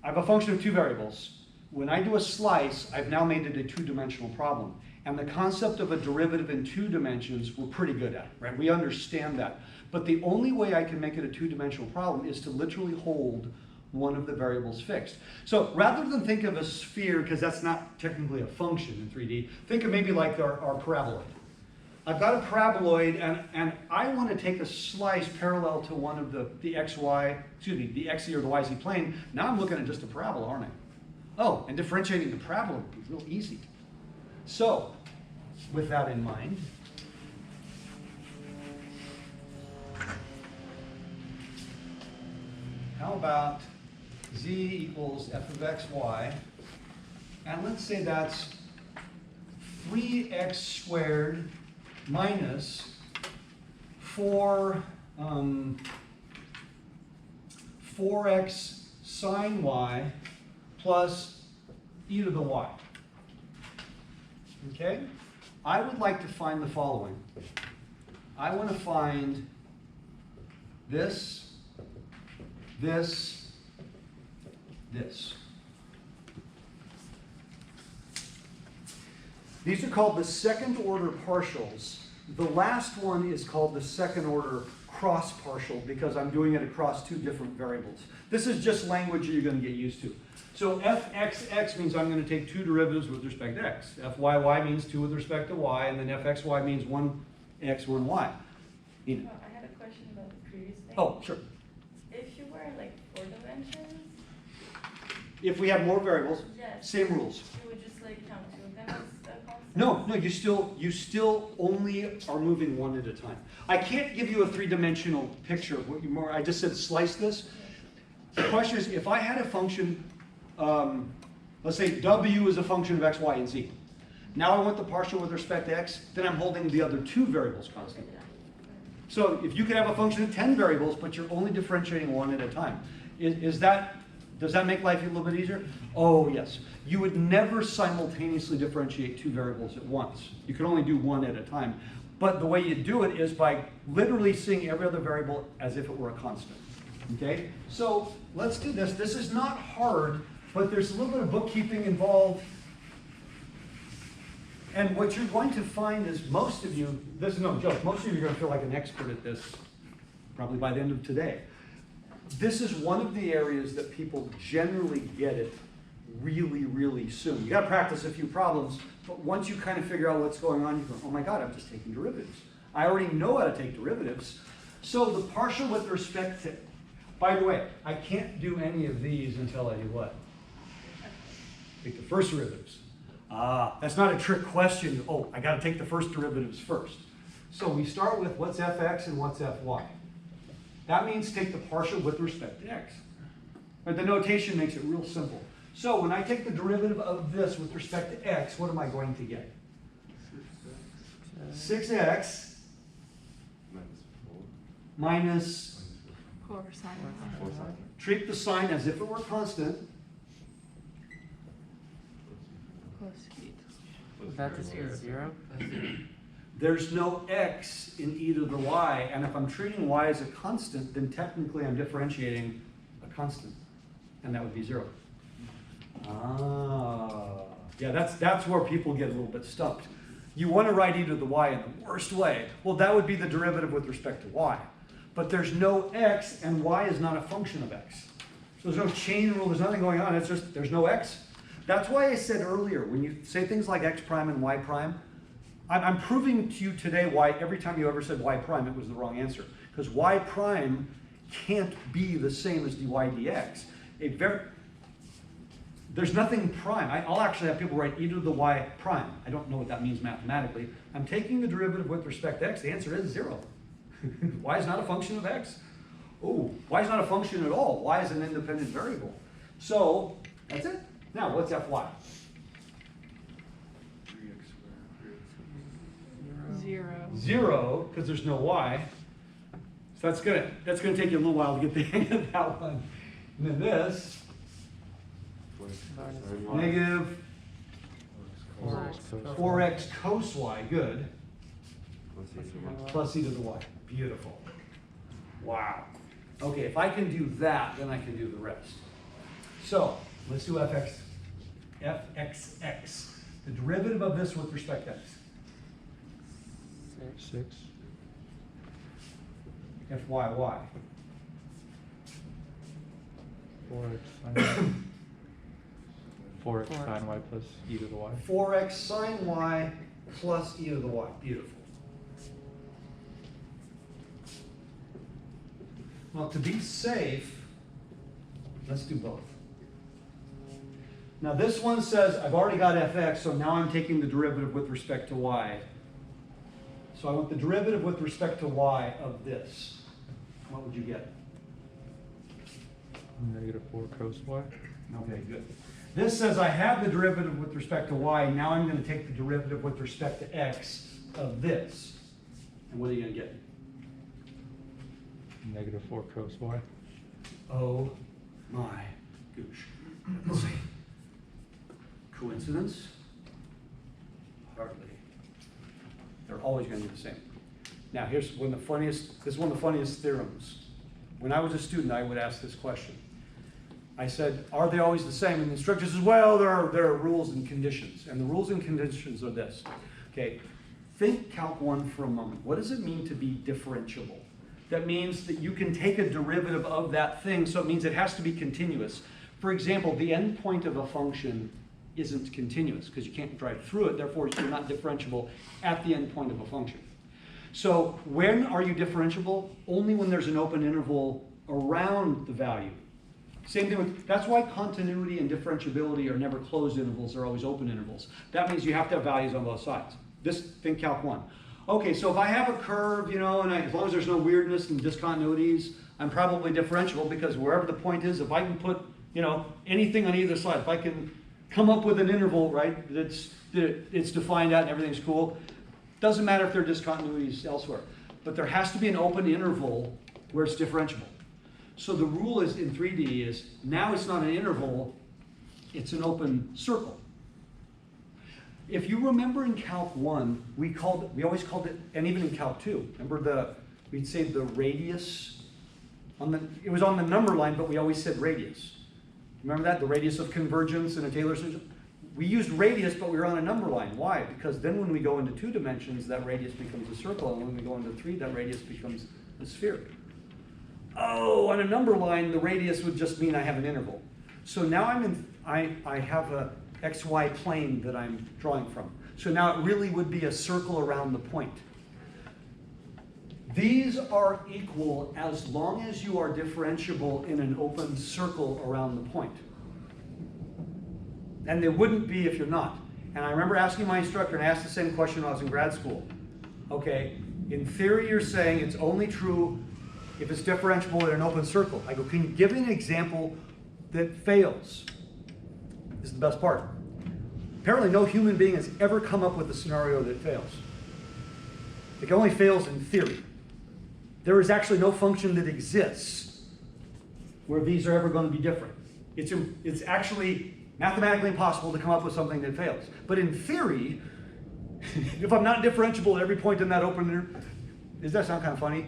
I have a function of two variables. When I do a slice, I've now made it a two-dimensional problem. And the concept of a derivative in 2 dimensions, we're pretty good at, right? We understand that. But the only way I can make it a two-dimensional problem is to literally hold one of the variables fixed. So rather than think of a sphere, because that's not technically a function in 3D, think of maybe like our paraboloid. I've got a paraboloid, and I want to take a slice parallel to one of the xy, excuse me, the xy or the yz plane. Now I'm looking at just a parabola, aren't I? Oh, and differentiating the parabola would be real easy. So, with that in mind, how about z equals f of x, y, and let's say that's 3x squared minus 4x sine y plus e to the y. Okay? I would like to find the following. I want to find this, this, this. These are called the second order partials. The last one is called the second order cross partial because I'm doing it across 2 different variables. This is just language you're going to get used to. So fxx means I'm going to take 2 derivatives with respect to x. Fyy means 2 with respect to y, and then fxy means 1x, 1y. Nina. I had a question about the previous thing. Oh, sure. If you were like 4 dimensions, If we have more variables, yes, same rules. you would just like count 2 of them as a constant? No, you still only are moving one at a time. I can't give you a 3-dimensional picture of what you more. I just said slice this. The question is, if I had a function, let's say w is a function of x, y, and z. Now I want the partial with respect to x, then I'm holding the other 2 variables constant. So if you could have a function of 10 variables, but you're only differentiating one at a time, does that make life a little bit easier? Oh, yes. You would never simultaneously differentiate 2 variables at once. You could only do one at a time. But the way you do it is by literally seeing every other variable as if it were a constant. Okay? So let's do this. This is not hard, but there's a little bit of bookkeeping involved. And what you're going to find is most of you, this is no joke, most of you are going to feel like an expert at this probably by the end of today. This is one of the areas that people generally get it really, really soon. You got to practice a few problems, but once you kind of figure out what's going on, you go, oh my God, I'm just taking derivatives. I already know how to take derivatives. So the partial with respect to, by the way, I can't do any of these until I do what? Take the first derivatives. That's not a trick question. Oh, I got to take the first derivatives first. So we start with what's fx and what's fy. That means take the partial with respect to x. But the notation makes it real simple. So when I take the derivative of this with respect to x, what am I going to get? 6x minus 4 sine. treat the sign as if it were constant. Plus 8. That just is 0? There's no x in e to the y, and if I'm treating y as a constant, then technically I'm differentiating a constant, and that would be 0. Yeah, that's where people get a little bit stumped. You want to write e to the y in the worst way. Well, that would be the derivative with respect to y. but there's no x, and y is not a function of x. So there's no chain rule, there's nothing going on, it's just, there's no x. That's why I said earlier, when you say things like x prime and y prime, I'm proving to you today why every time you ever said y prime, it was the wrong answer. Because y prime can't be the same as dy dx. There's nothing prime. I'll actually have people write e to the y prime. I don't know what that means mathematically. I'm taking the derivative with respect to x. The answer is 0. Y is not a function of x. Oh, y is not a function at all. Y is an independent variable. So, that's it. Now, what's fy? 0. 0, because there's no y. So that's gonna take you a little while to get the hang of that one. And then this, negative 4x cos y, good, plus e to the y. Beautiful. Wow. Okay, if I can do that, then I can do the rest. So, let's do fxx. The derivative of this with respect to x. 6. Fyy. 4x sine 4x sine y plus e to the y. 4x sine y plus e to the y. Beautiful. Well, to be safe, let's do both. Now this one says I've already got fx, so now I'm taking the derivative with respect to y. So I want the derivative with respect to y of this. What would you get? Negative 4 cos y. Okay, good. This says I have the derivative with respect to y. Now I'm going to take the derivative with respect to x of this. And what are you going to get? Negative 4 cos y. Oh my goosh. Let's see. Coincidence? Hardly. They're always going to be the same. Now, this is one of the funniest theorems. When I was a student, I would ask this question. I said, are they always the same? And the instructor says, well, there are rules and conditions. And the rules and conditions are this. Okay, think Calc 1 for a moment. What does it mean to be differentiable? That means that you can take a derivative of that thing, so it means it has to be continuous. For example, the endpoint of a function isn't continuous because you can't drive through it, therefore you're not differentiable at the endpoint of a function. So when are you differentiable? Only when there's an open interval around the value. Same thing with, that's why continuity and differentiability are never closed intervals, they're always open intervals. That means you have to have values on both sides. Think Calc 1. Okay, so if I have a curve, and as long as there's no weirdness and discontinuities, I'm probably differentiable because wherever the point is, if I can put, anything on either side, if I can come up with an interval, right, it's defined out and everything's cool, doesn't matter if there are discontinuities elsewhere. But there has to be an open interval where it's differentiable. So the rule is in 3D is now it's not an interval, it's an open circle. If you remember in Calc 1, we always called it, and even in Calc 2, remember we'd say the radius, it was on the number line, but we always said radius. Remember that? The radius of convergence in a Taylor series? We used radius, but we were on a number line. Why? Because then when we go into 2 dimensions, that radius becomes a circle, and when we go into 3, that radius becomes a sphere. Oh, on a number line, the radius would just mean I have an interval. So now I have a xy plane that I'm drawing from. So now it really would be a circle around the point. These are equal as long as you are differentiable in an open circle around the point. And they wouldn't be if you're not. And I remember asking my instructor, and I asked the same question when I was in grad school. Okay, in theory you're saying it's only true if it's differentiable in an open circle. I go, can you give me an example that fails? This is the best part. Apparently no human being has ever come up with a scenario that fails. It only fails in theory. There is actually no function that exists where these are ever going to be different. It's actually mathematically impossible to come up with something that fails. But in theory, if I'm not differentiable at every point in that open, does that sound kind of funny?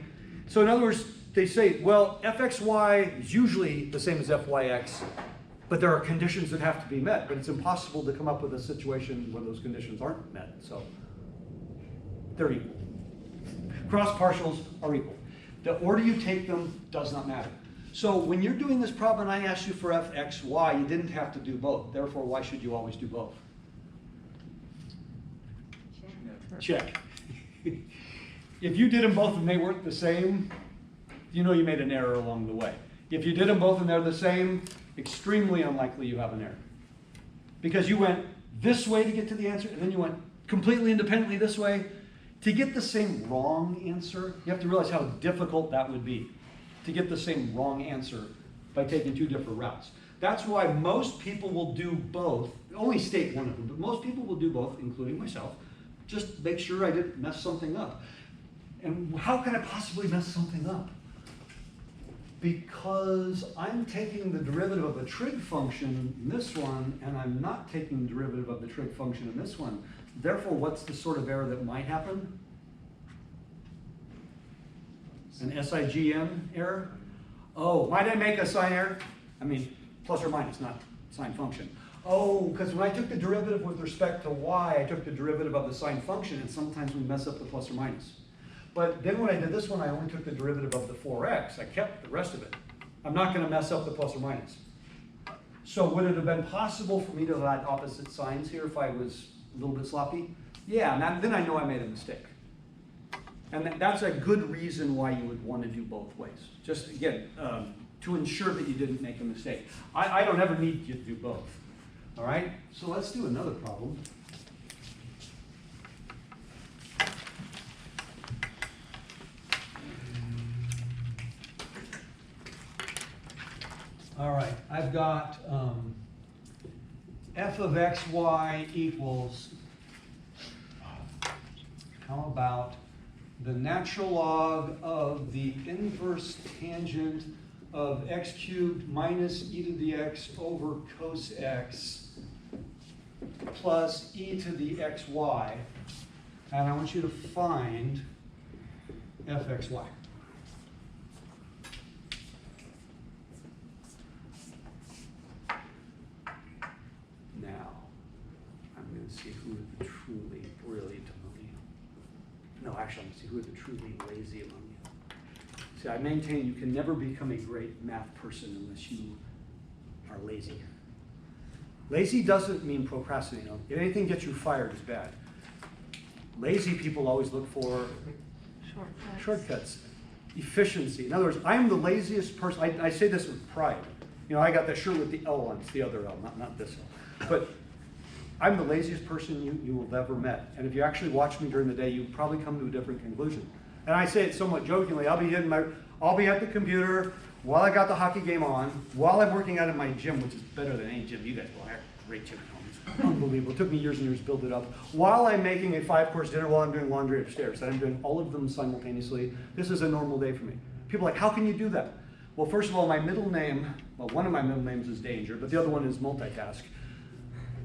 So in other words, they say, well, fxy is usually the same as fyx, but there are conditions that have to be met, but it's impossible to come up with a situation where those conditions aren't met, so they're equal. Cross partials are equal. The order you take them does not matter. So when you're doing this problem and I asked you for f, x, y, you didn't have to do both. Therefore, why should you always do both? Check. If you did them both and they weren't the same, you know you made an error along the way. If you did them both and they're the same, extremely unlikely you have an error. Because you went this way to get to the answer, and then you went completely independently this way. To get the same wrong answer, you have to realize how difficult that would be. To get the same wrong answer by taking two different routes. That's why most people will do both. Only state one of them, but most people will do both, including myself. Just make sure I didn't mess something up. And how can I possibly mess something up? Because I'm taking the derivative of the trig function in this one, and I'm not taking the derivative of the trig function in this one. Therefore, what's the sort of error that might happen? An SIGN error? Oh, why did I make a sign error? I mean, plus or minus, not sign function. Oh, because when I took the derivative with respect to y, I took the derivative of the sign function, and sometimes we mess up the plus or minus. But then when I did this one, I only took the derivative of the 4x. I kept the rest of it. I'm not going to mess up the plus or minus. So would it have been possible for me to add opposite signs here if I was a little bit sloppy? Yeah, and then I know I made a mistake. And that's a good reason why you would want to do both ways. Just, again, to ensure that you didn't make a mistake. I don't ever need you to do both. All right? So let's do another problem. All right, I've got f of xy equals, how about the natural log of the inverse tangent of x cubed minus e to the x over cos x plus e to the xy, and I want you to find fxy. Now, I'm going to see who are the truly brilliant among you. No, actually, I'm going to see who are the truly lazy among you. See, I maintain you can never become a great math person unless you are lazy. Lazy doesn't mean procrastinating. If anything gets you fired, is bad. Lazy people always look for shortcuts, efficiency. In other words, I am the laziest person. I say this with pride. You know, I got the shirt with the L on, it's the other L, not this L. But I'm the laziest person you have ever met. And if you actually watch me during the day, you probably come to a different conclusion. And I say it somewhat jokingly, I'll be at the computer while I got the hockey game on, while I'm working out in my gym, which is better than any gym you guys will. I have a great gym at home. It's unbelievable. It took me years and years to build it up. While I'm making a 5-course dinner, while I'm doing laundry upstairs, and I'm doing all of them simultaneously. This is a normal day for me. People are like, how can you do that? Well, first of all, my middle name, well, one of my middle names is Danger, but the other one is multitask.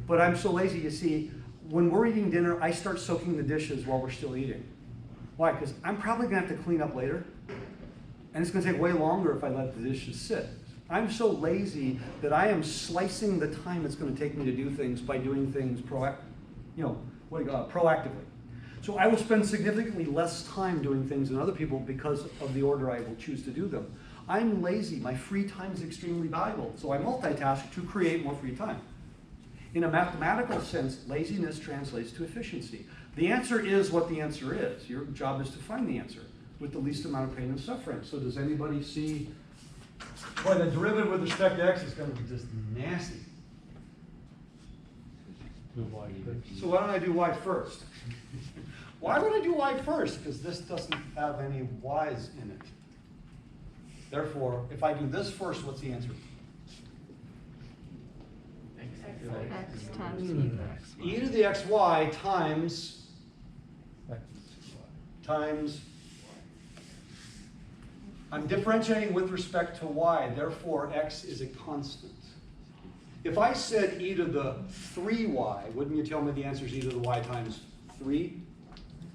But I'm so lazy, you see, when we're eating dinner, I start soaking the dishes while we're still eating. Why? Because I'm probably going to have to clean up later, and it's going to take way longer if I let the dishes sit. I'm so lazy that I am slicing the time it's going to take me to do things by doing things proactively. So I will spend significantly less time doing things than other people because of the order I will choose to do them. I'm lazy. My free time is extremely valuable, so I multitask to create more free time. In a mathematical sense, laziness translates to efficiency. The answer is what the answer is. Your job is to find the answer with the least amount of pain and suffering. So does anybody see, boy, the derivative with respect to x is going to be just nasty. So why don't I do y first? Why would I do y first? Because this doesn't have any y's in it. Therefore, if I do this first, what's the answer? X times e. E to the xy times, I'm differentiating with respect to y, therefore x is a constant. If I said e to the 3y, wouldn't you tell me the answer is e to the y times 3?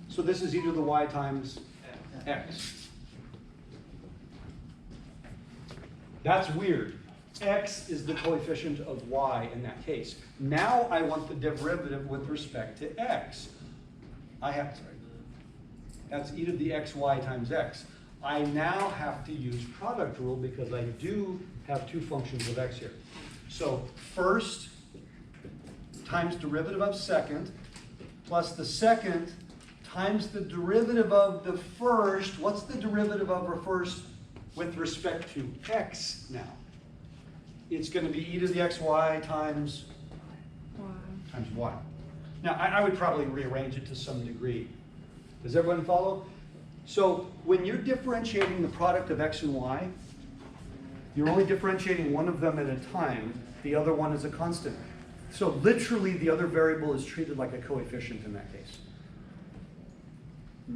So this is e to the y times x. That's weird. X is the coefficient of y in that case. Now I want the derivative with respect to x. That's e to the xy times x. I now have to use product rule because I do have two functions of x here. So first times derivative of second plus the second times the derivative of the first. What's the derivative of the first with respect to x now? It's going to be e to the xy times y. Now, I would probably rearrange it to some degree. Does everyone follow? So when you're differentiating the product of x and y, you're only differentiating one of them at a time. The other one is a constant. So literally, the other variable is treated like a coefficient in that case.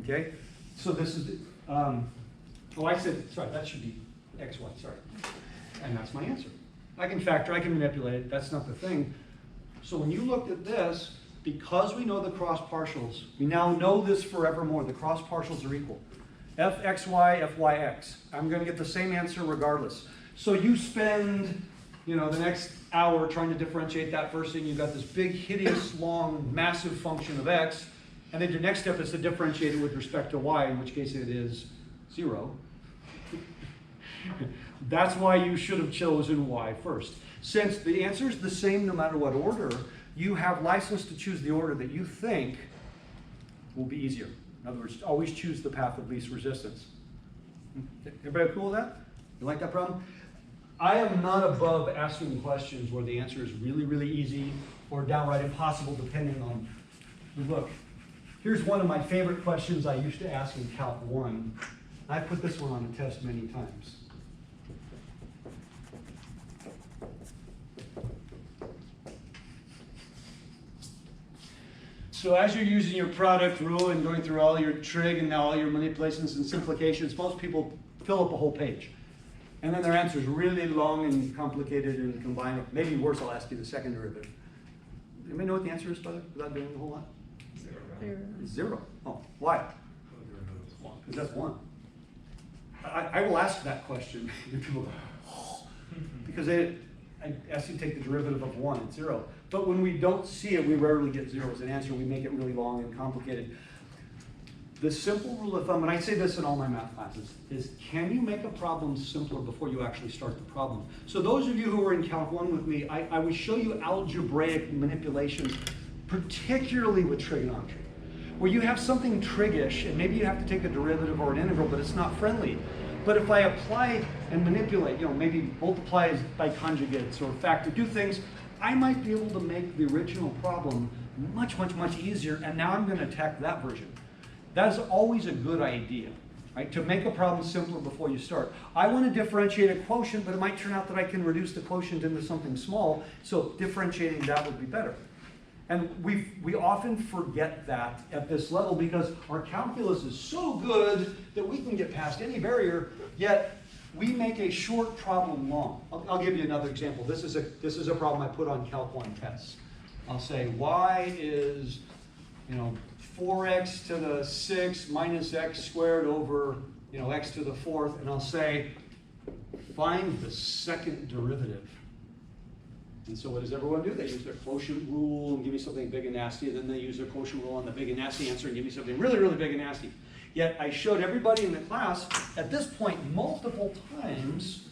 Okay? So this is, oh, I said, sorry, that should be xy, sorry. And that's my answer. I can factor, I can manipulate it, that's not the thing. So when you looked at this, because we know the cross partials, we now know this forevermore, the cross partials are equal. fxy, fyx. I'm going to get the same answer regardless. So you spend, the next hour trying to differentiate that first thing. You've got this big, hideous, long, massive function of x. And then your next step is to differentiate it with respect to y, in which case it is 0. That's why you should have chosen y first. Since the answer is the same no matter what order, you have license to choose the order that you think will be easier. In other words, always choose the path of least resistance. Everybody cool with that? You like that problem? I am not above asking questions where the answer is really, really easy or downright impossible depending on the book. Here's one of my favorite questions I used to ask in Calc 1. I put this one on the test many times. So as you're using your product rule and going through all your trig and now all your manipulations and simplifications, most people fill up a whole page. And then their answer is really long and complicated and combined. Maybe worse, I'll ask you the second derivative. Anybody know what the answer is, brother, without doing a whole lot? 0. 0. Oh, why? Because that's 1. I will ask that question. People go, oh. Because I ask you to take the derivative of 1, it's 0. But when we don't see it, we rarely get 0 as an answer. We make it really long and complicated. The simple rule of thumb, and I say this in all my math classes, is can you make a problem simpler before you actually start the problem? So those of you who were in Calc 1 with me, I would show you algebraic manipulations, particularly with trigonometry, where you have something trig-ish, and maybe you have to take a derivative or an integral, but it's not friendly. But if I apply and manipulate, maybe multiply by conjugates or factor, do things, I might be able to make the original problem much, much, much easier, and now I'm going to attack that version. That is always a good idea, right? To make a problem simpler before you start. I want to differentiate a quotient, but it might turn out that I can reduce the quotient into something small, so differentiating that would be better. And we often forget that at this level because our calculus is so good that we can get past any barrier, yet we make a short problem long. I'll give you another example. This is a problem I put on Calc 1 tests. I'll say y is 4x to the 6 minus x squared over x to the 4th, and I'll say find the second derivative. And so what does everyone do? They use their quotient rule and give me something big and nasty, and then they use their quotient rule on the big and nasty answer and give me something really, really big and nasty. Yet I showed everybody in the class at this point multiple times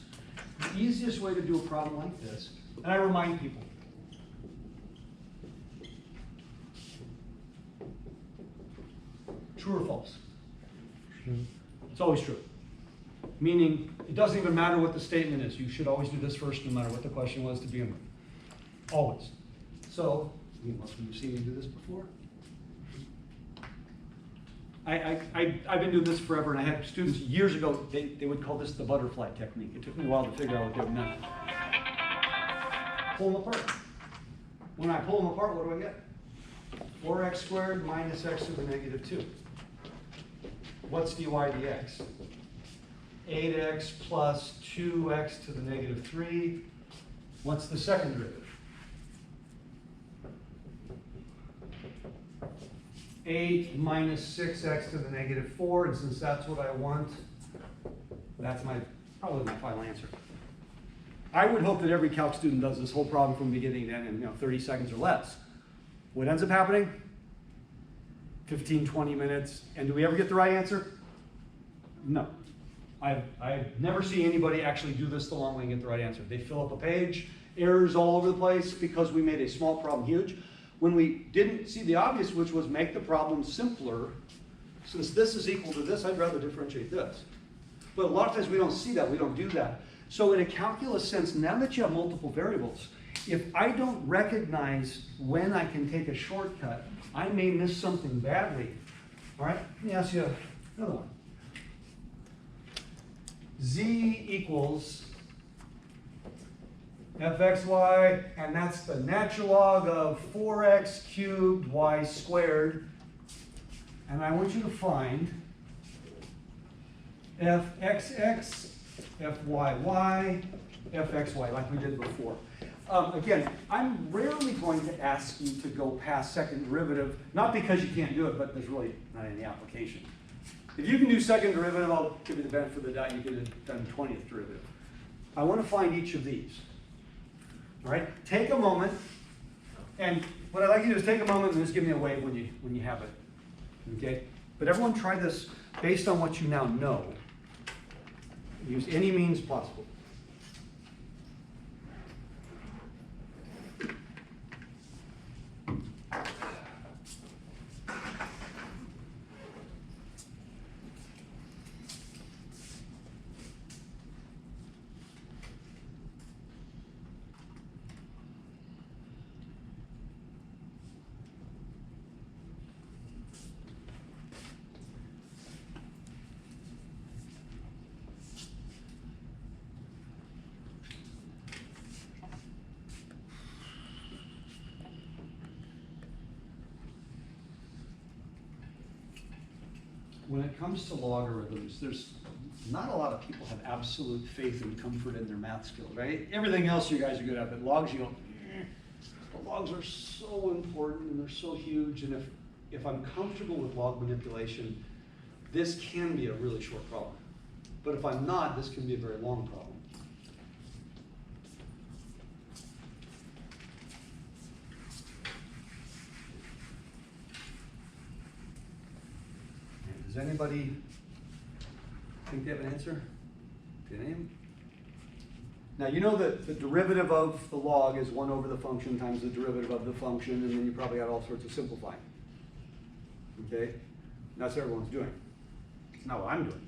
the easiest way to do a problem like this. And I remind people, true or false? It's always true. Meaning, it doesn't even matter what the statement is. You should always do this first, no matter what the question was to begin with. Always. So, most of you have seen me do this before. I've been doing this forever, and I had students years ago, they would call this the butterfly technique. It took me a while to figure out what they were meant. Pull them apart. When I pull them apart, what do I get? 4x squared minus x to the negative 2. What's dy dx? 8x plus 2x to the negative 3. What's the second derivative? 8 minus 6x to the negative 4, and since that's what I want, that's probably my final answer. I would hope that every calc student does this whole problem from beginning to end in 30 seconds or less. What ends up happening? 15, 20 minutes. And do we ever get the right answer? No. I've never seen anybody actually do this the long way and get the right answer. They fill up a page, errors all over the place because we made a small problem huge. When we didn't see the obvious, which was make the problem simpler, since this is equal to this, I'd rather differentiate this. But a lot of times we don't see that, we don't do that. So in a calculus sense, now that you have multiple variables, if I don't recognize when I can take a shortcut, I may miss something badly. All right, let me ask you another one. Z equals fxy, and that's the natural log of 4x cubed y squared. And I want you to find fxx, fyy, fxy, like we did before. Again, I'm rarely going to ask you to go past second derivative, not because you can't do it, but there's really not any application. If you can do second derivative, I'll give you the benefit of the doubt you could have done 20th derivative. I want to find each of these. All right, take a moment, and what I'd like you to do is take a moment and just give me a wave when you have it. Okay? But everyone try this based on what you now know. Use any means possible. When it comes to logarithms, there's not a lot of people have absolute faith and comfort in their math skills, right? Everything else you guys are good at, but logs you go, the logs are so important and they're so huge, and if I'm comfortable with log manipulation, this can be a really short problem. But if I'm not, this can be a very long problem. Does anybody think they have an answer? Did anyone? Now you know that the derivative of the log is 1 over the function times the derivative of the function, and then you probably got all sorts of simplifying. Okay? That's what everyone's doing. It's not what I'm doing.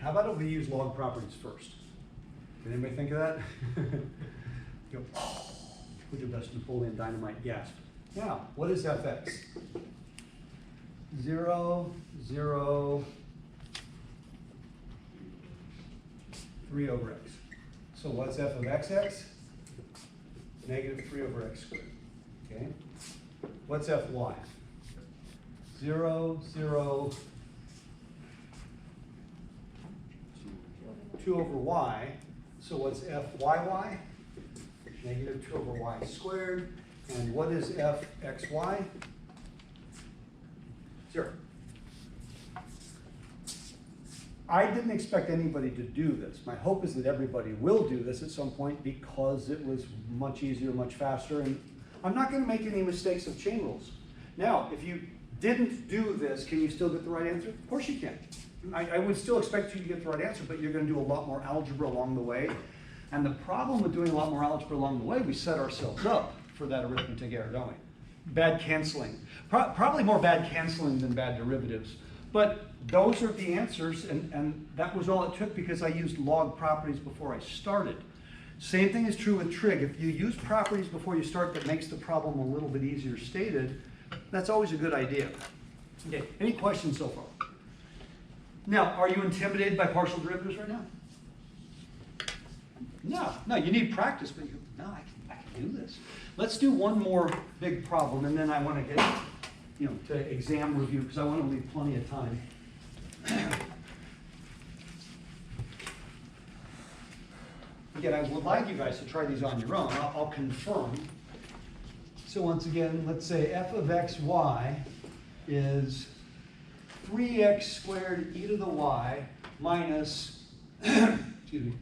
How about if we use log properties first? Did anybody think of that? Go, oh, put your best Napoleon Dynamite gasp. Now, what is fx? 0, 0, 3 over x. So what's f of xx? Negative 3 over x squared. Okay? What's fy? 0, 0, 2 over y. So what's fyy? Negative 2 over y squared. And what is fxy? 0. I didn't expect anybody to do this. My hope is that everybody will do this at some point because it was much easier, much faster, and I'm not going to make any mistakes of chain rules. Now, if you didn't do this, can you still get the right answer? Of course you can. I would still expect you to get the right answer, but you're going to do a lot more algebra along the way. And the problem with doing a lot more algebra along the way, we set ourselves up for that arithmetic error, don't we? Bad canceling. Probably more bad canceling than bad derivatives. But those are the answers, and that was all it took because I used log properties before I started. Same thing is true with trig. If you use properties before you start that makes the problem a little bit easier stated, that's always a good idea. Okay, any questions so far? Now, are you intimidated by partial derivatives right now? No, you need practice, but I can do this. Let's do one more big problem, and then I want to get to exam review because I want to leave plenty of time. Again, I would like you guys to try these on your own. I'll confirm. So once again, let's say f of xy is 3x squared e to the y minus, excuse me,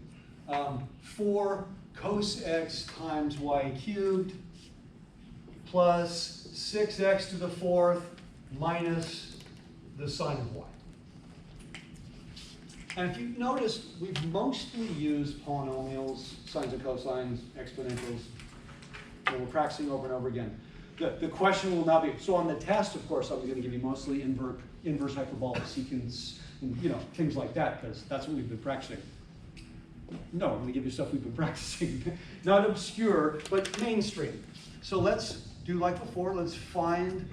4 cos x times y cubed plus 6x to the 4th minus the sine of y. And if you notice, we've mostly used polynomials, sines and cosines, exponentials. And we're practicing over and over again. The question will not be, so on the test, of course, I'm going to give you mostly inverse hyperbolic secants, and, things like that, because that's what we've been practicing. No, I'm going to give you stuff we've been practicing. Not obscure, but mainstream. So let's do like before. Let's find.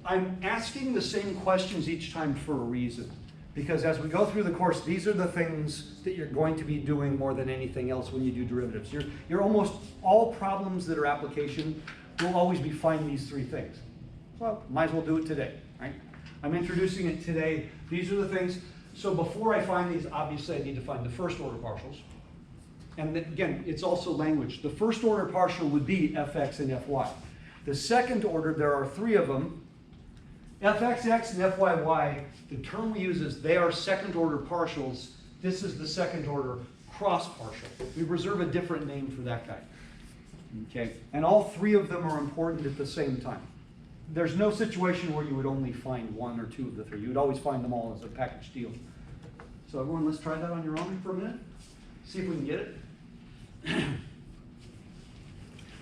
I'm asking the same questions each time for a reason. Because as we go through the course, these are the things that you're going to be doing more than anything else when you do derivatives. You're almost all problems that are application will always be find these three things. Well, might as well do it today, right? I'm introducing it today. These are the things. So before I find these, obviously I need to find the first order partials. And again, it's also language. The first order partial would be fx and fy. The second order, there are three of them. fxx and fyy, the term we use is they are second order partials. This is the second order cross partial. We reserve a different name for that guy. Okay? And all three of them are important at the same time. There's no situation where you would only find one or two of the three. You would always find them all as a package deal. So everyone, let's try that on your own for a minute. See if we can get it.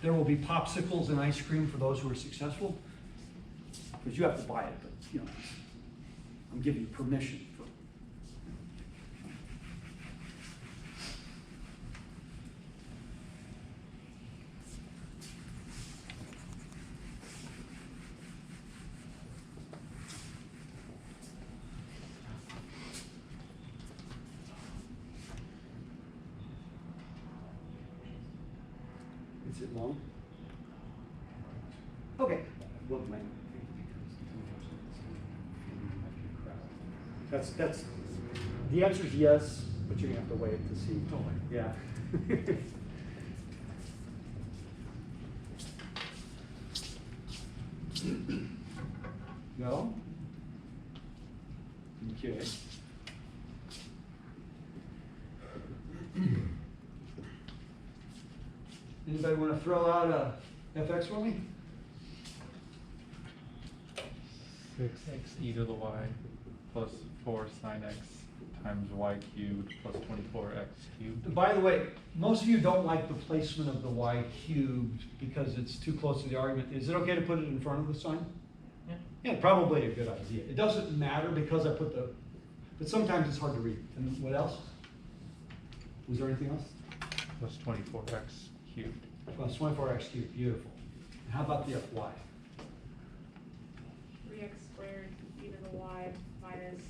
There will be popsicles and ice cream for those who are successful. Because you have to buy it, but I'm giving you permission for. Is it long? Okay. Well, That's the answer is yes, but you're gonna have to wait to see. Totally. Yeah. No? Okay. Anybody want to throw out a fx for me? 6x e to the y plus 4 sine x times y cubed plus 24x cubed. By the way, most of you don't like the placement of the y cubed because it's too close to the argument. Is it okay to put it in front of the sign? Yeah. Yeah, probably a good idea. It doesn't matter because I put the, but sometimes it's hard to read. And what else? Was there anything else? Plus 24x cubed. Plus 24x cubed, beautiful. How about the fy? 3x squared e to the y minus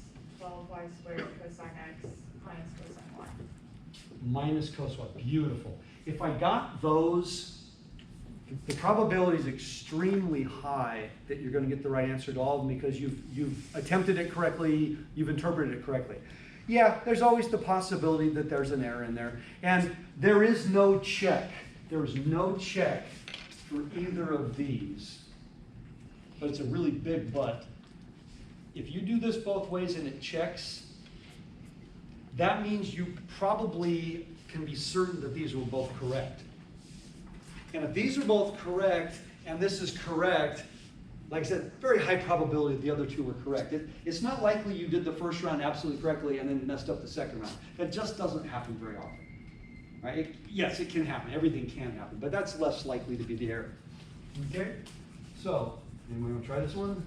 12y squared cosine x minus cosine y. Minus cos y, beautiful. If I got those, the probability is extremely high that you're going to get the right answer to all of them because you've attempted it correctly, you've interpreted it correctly. Yeah, there's always the possibility that there's an error in there. And there is no check. There is no check for either of these. But it's a really big but. If you do this both ways and it checks, that means you probably can be certain that these were both correct. And if these are both correct, and this is correct, like I said, very high probability that the other two were correct. It's not likely you did the first round absolutely correctly and then messed up the second round. That just doesn't happen very often. Right? Yes, it can happen. Everything can happen, but that's less likely to be the error. Okay? So, anyone want to try this one?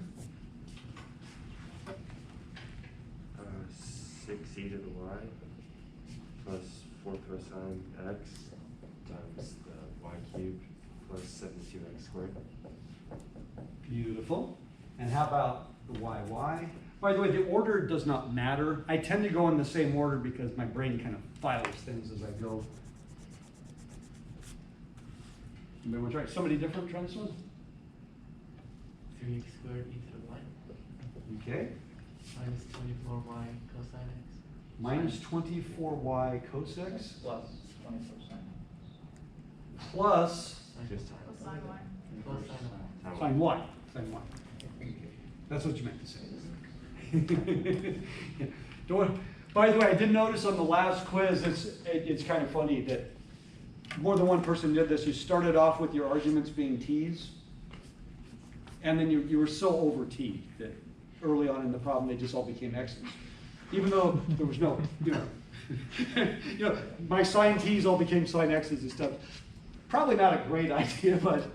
6e to the y plus 4 cosine x times the y cubed plus 72x squared. Beautiful. And how about the yy? By the way, the order does not matter. I tend to go in the same order because my brain kind of files things as I go. Anybody want to try? Somebody different try this one? 3x squared e to the y Okay. minus 24y cosine x. Minus 24y cos x Plus 24 plus Just time. Cosine y. Plus sine y. sine y. Sine y. That's what you meant to say. Don't, by the way, I did notice on the last quiz, it's kind of funny that more than one person did this. You started off with your arguments being t's, and then you were so over t that early on in the problem they just all became x's. Even though there was no, my sine t's all became sine x's and stuff. Probably not a great idea, but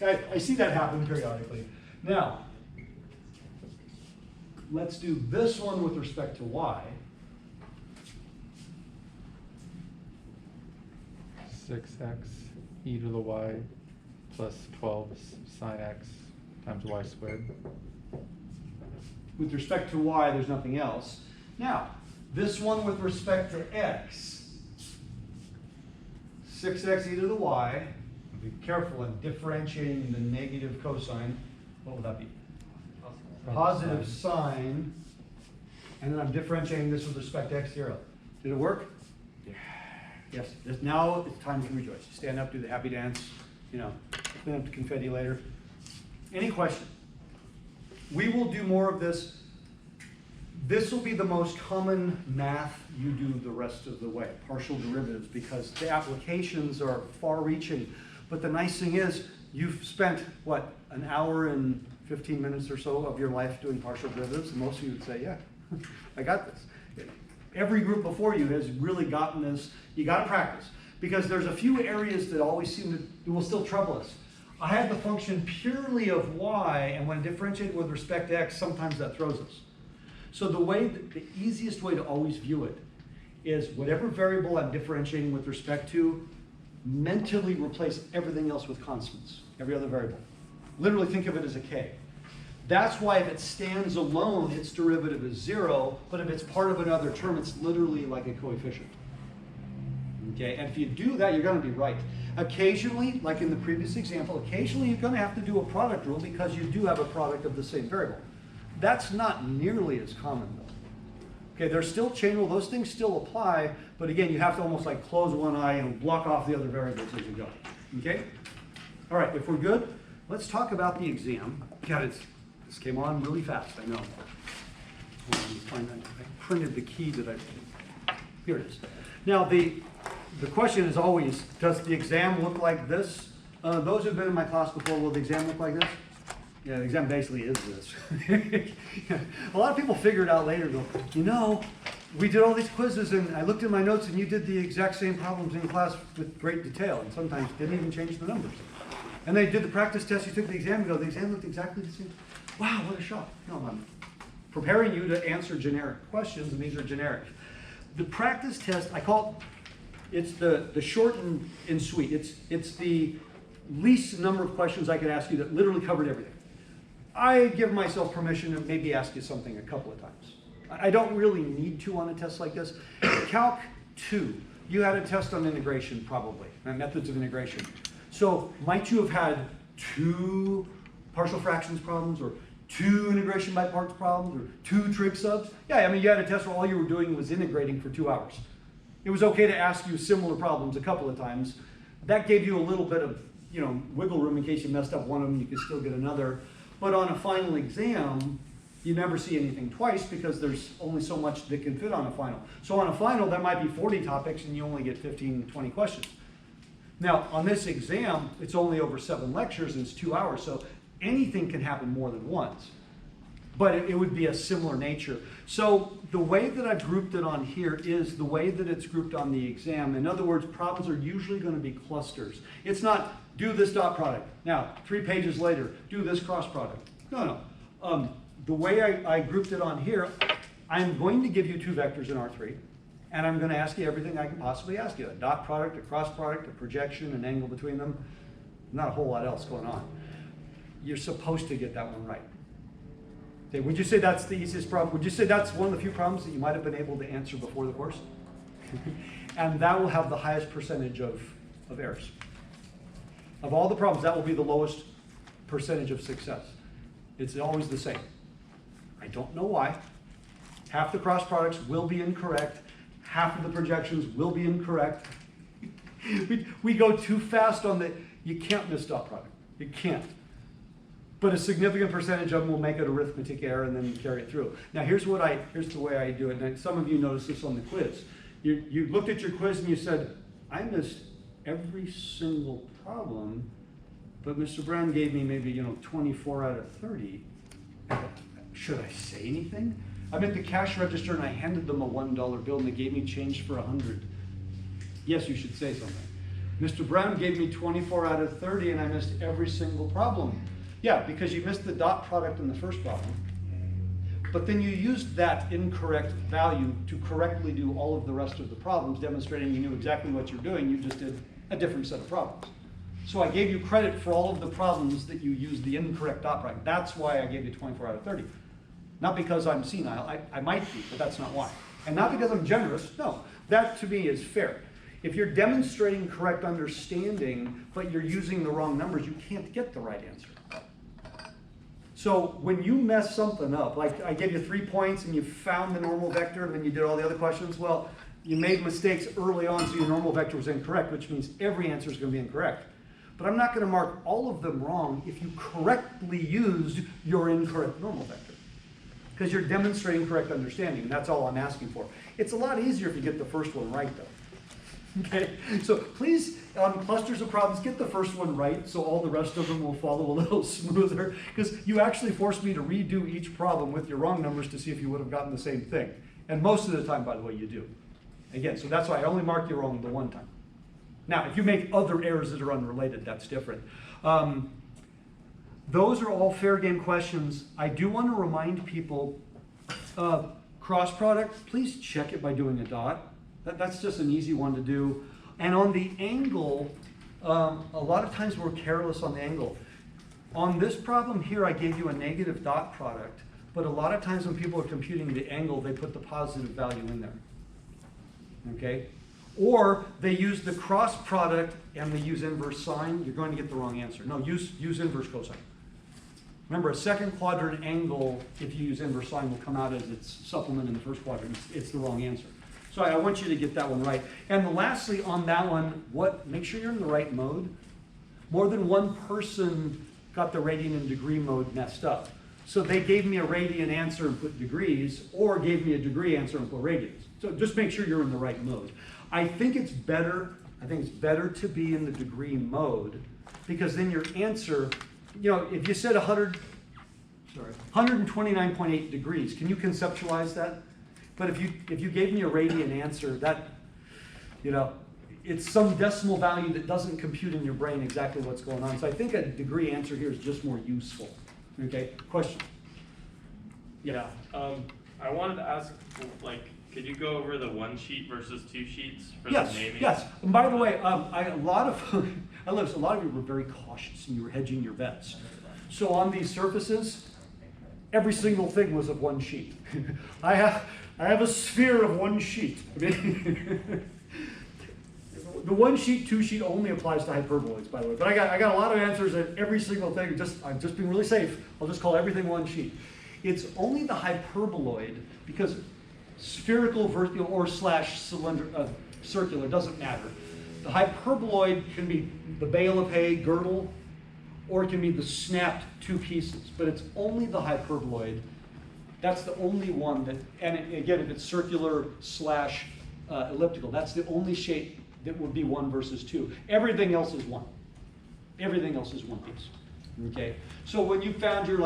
I see that happen periodically. Now, let's do this one with respect to y. 6x e to the y plus 12 sine x times y squared. With respect to y, there's nothing else. Now, this one with respect to x, 6x e to the y, be careful in differentiating the negative cosine. What will that be? Positive sine, and then I'm differentiating this with respect to x 0. Did it work? Yeah. Yes. Now it's time to rejoice. Stand up, do the happy dance, clean up the confetti later. Any question? We will do more of this. This will be the most common math you do the rest of the way, partial derivatives, because the applications are far-reaching. But the nice thing is, you've spent, what, an hour and 15 minutes or so of your life doing partial derivatives, and most of you would say, yeah, I got this. Every group before you has really gotten this. You got to practice, because there's a few areas that always will still trouble us. I had the function purely of y, and when differentiated with respect to x, sometimes that throws us. So the easiest way to always view it is whatever variable I'm differentiating with respect to, mentally replace everything else with constants, every other variable. Literally think of it as a k. That's why if it stands alone, its derivative is 0, but if it's part of another term, it's literally like a coefficient. Okay, and if you do that, you're going to be right. Occasionally, like in the previous example, occasionally you're going to have to do a product rule because you do have a product of the same variable. That's not nearly as common though. Okay, there's still chain rule, those things still apply, but again, you have to almost like close one eye and block off the other variables as you go. Okay? All right, if we're good, let's talk about the exam. God, this came on really fast, I know. Hold on, find that. I printed the key that here it is. Now the question is always, does the exam look like this? Those who've been in my class before, will the exam look like this? Yeah, the exam basically is this. A lot of people figure it out later and go, we did all these quizzes and I looked at my notes and you did the exact same problems in class with great detail and sometimes didn't even change the numbers. And they did the practice test, you took the exam and go, the exam looked exactly the same. Wow, what a shock. No, I'm preparing you to answer generic questions, and these are generic. The practice test, I call it's the short and sweet. It's the least number of questions I could ask you that literally covered everything. I give myself permission to maybe ask you something a couple of times. I don't really need to on a test like this. Calc 2, you had a test on integration probably, and methods of integration. So might you have had 2 partial fractions problems, or 2 integration by parts problems, or 2 trig subs? Yeah, I mean, you had a test where all you were doing was integrating for 2 hours. It was okay to ask you similar problems a couple of times. That gave you a little bit of, wiggle room in case you messed up one of them, you could still get another. But on a final exam, you never see anything twice because there's only so much that can fit on a final. So on a final, there might be 40 topics and you only get 15, 20 questions. Now, on this exam, it's only over 7 lectures and it's 2 hours, so anything can happen more than once. But it would be a similar nature. So the way that I've grouped it on here is the way that it's grouped on the exam. In other words, problems are usually going to be clusters. It's not, do this dot product. Now, 3 pages later, do this cross product. No. The way I grouped it on here, I'm going to give you 2 vectors in R3, and I'm going to ask you everything I can possibly ask you. A dot product, a cross product, a projection, an angle between them. Not a whole lot else going on. You're supposed to get that one right. Okay, would you say that's the easiest problem? Would you say that's one of the few problems that you might have been able to answer before the course? And that will have the highest percentage of errors. Of all the problems, that will be the lowest percentage of success. It's always the same. I don't know why. Half the cross products will be incorrect. Half of the projections will be incorrect. We go too fast on the, you can't miss dot product. You can't. but a significant percentage of them will make an arithmetic error and then carry it through. Now here's the way I do it, and some of you noticed this on the quiz. You looked at your quiz and you said, I missed every single problem, but Mr. Brown gave me maybe 24 out of 30. Should I say anything? I'm at the cash register and I handed them a $1 bill and they gave me change for 100. Yes, you should say something. Mr. Brown gave me 24 out of 30 and I missed every single problem. Yeah, because you missed the dot product in the first problem. But then you used that incorrect value to correctly do all of the rest of the problems, demonstrating you knew exactly what you're doing, you just did a different set of problems. So I gave you credit for all of the problems that you used the incorrect dot product. That's why I gave you 24 out of 30. Not because I'm senile, I might be, but that's not why. And not because I'm generous, no. That to me is fair. If you're demonstrating correct understanding, but you're using the wrong numbers, you can't get the right answer. So when you mess something up, like I gave you 3 points and you found the normal vector and then you did all the other questions, well, you made mistakes early on so your normal vector was incorrect, which means every answer is going to be incorrect. But I'm not going to mark all of them wrong if you correctly used your incorrect normal vector. Because you're demonstrating correct understanding, and that's all I'm asking for. It's a lot easier if you get the first one right, though. Okay, so please, on clusters of problems, get the first one right so all the rest of them will follow a little smoother, because you actually forced me to redo each problem with your wrong numbers to see if you would have gotten the same thing. And most of the time, by the way, you do. Again, so that's why I only mark you wrong the one time. Now, if you make other errors that are unrelated, that's different. Those are all fair game questions. I do want to remind people, cross product, please check it by doing a dot. That's just an easy one to do. And on the angle, a lot of times we're careless on the angle. On this problem here, I gave you a negative dot product, but a lot of times when people are computing the angle, they put the positive value in there. Okay? Or they use the cross product and they use inverse sine, you're going to get the wrong answer. No, use inverse cosine. Remember, a second quadrant angle, if you use inverse sine, will come out as its supplement in the first quadrant. It's the wrong answer. So I want you to get that one right. And lastly, on that one, make sure you're in the right mode. More than one person got the radian and degree mode messed up. So they gave me a radian answer and put degrees, or gave me a degree answer and put radians. So just make sure you're in the right mode. I think it's better to be in the degree mode, because then your answer, if you said 129.8 degrees, can you conceptualize that? But if you gave me a radian answer, that, it's some decimal value that doesn't compute in your brain exactly what's going on. So I think a degree answer here is just more useful. Okay, question? Yeah, I wanted to ask, could you go over the 1 sheet versus 2 sheets for the naming? Yes. And by the way, a lot of you were very cautious and you were hedging your bets. So on these surfaces, every single thing was of 1 sheet. I have a sphere of 1 sheet. The 1 sheet, 2 sheet only applies to hyperboloids, by the way. But I got a lot of answers at every single thing. I'm just being really safe. I'll just call everything 1 sheet. It's only the hyperboloid, because spherical, vertical, or slash cylinder, circular, doesn't matter. The hyperboloid can be the bale of hay, girdle, or it can be the snapped 2 pieces. But it's only the hyperboloid. That's the only one that, and again, if it's circular slash elliptical, that's the only shape that would be 1 versus 2. Everything else is 1. Everything else is 1 piece. Okay? So when you found your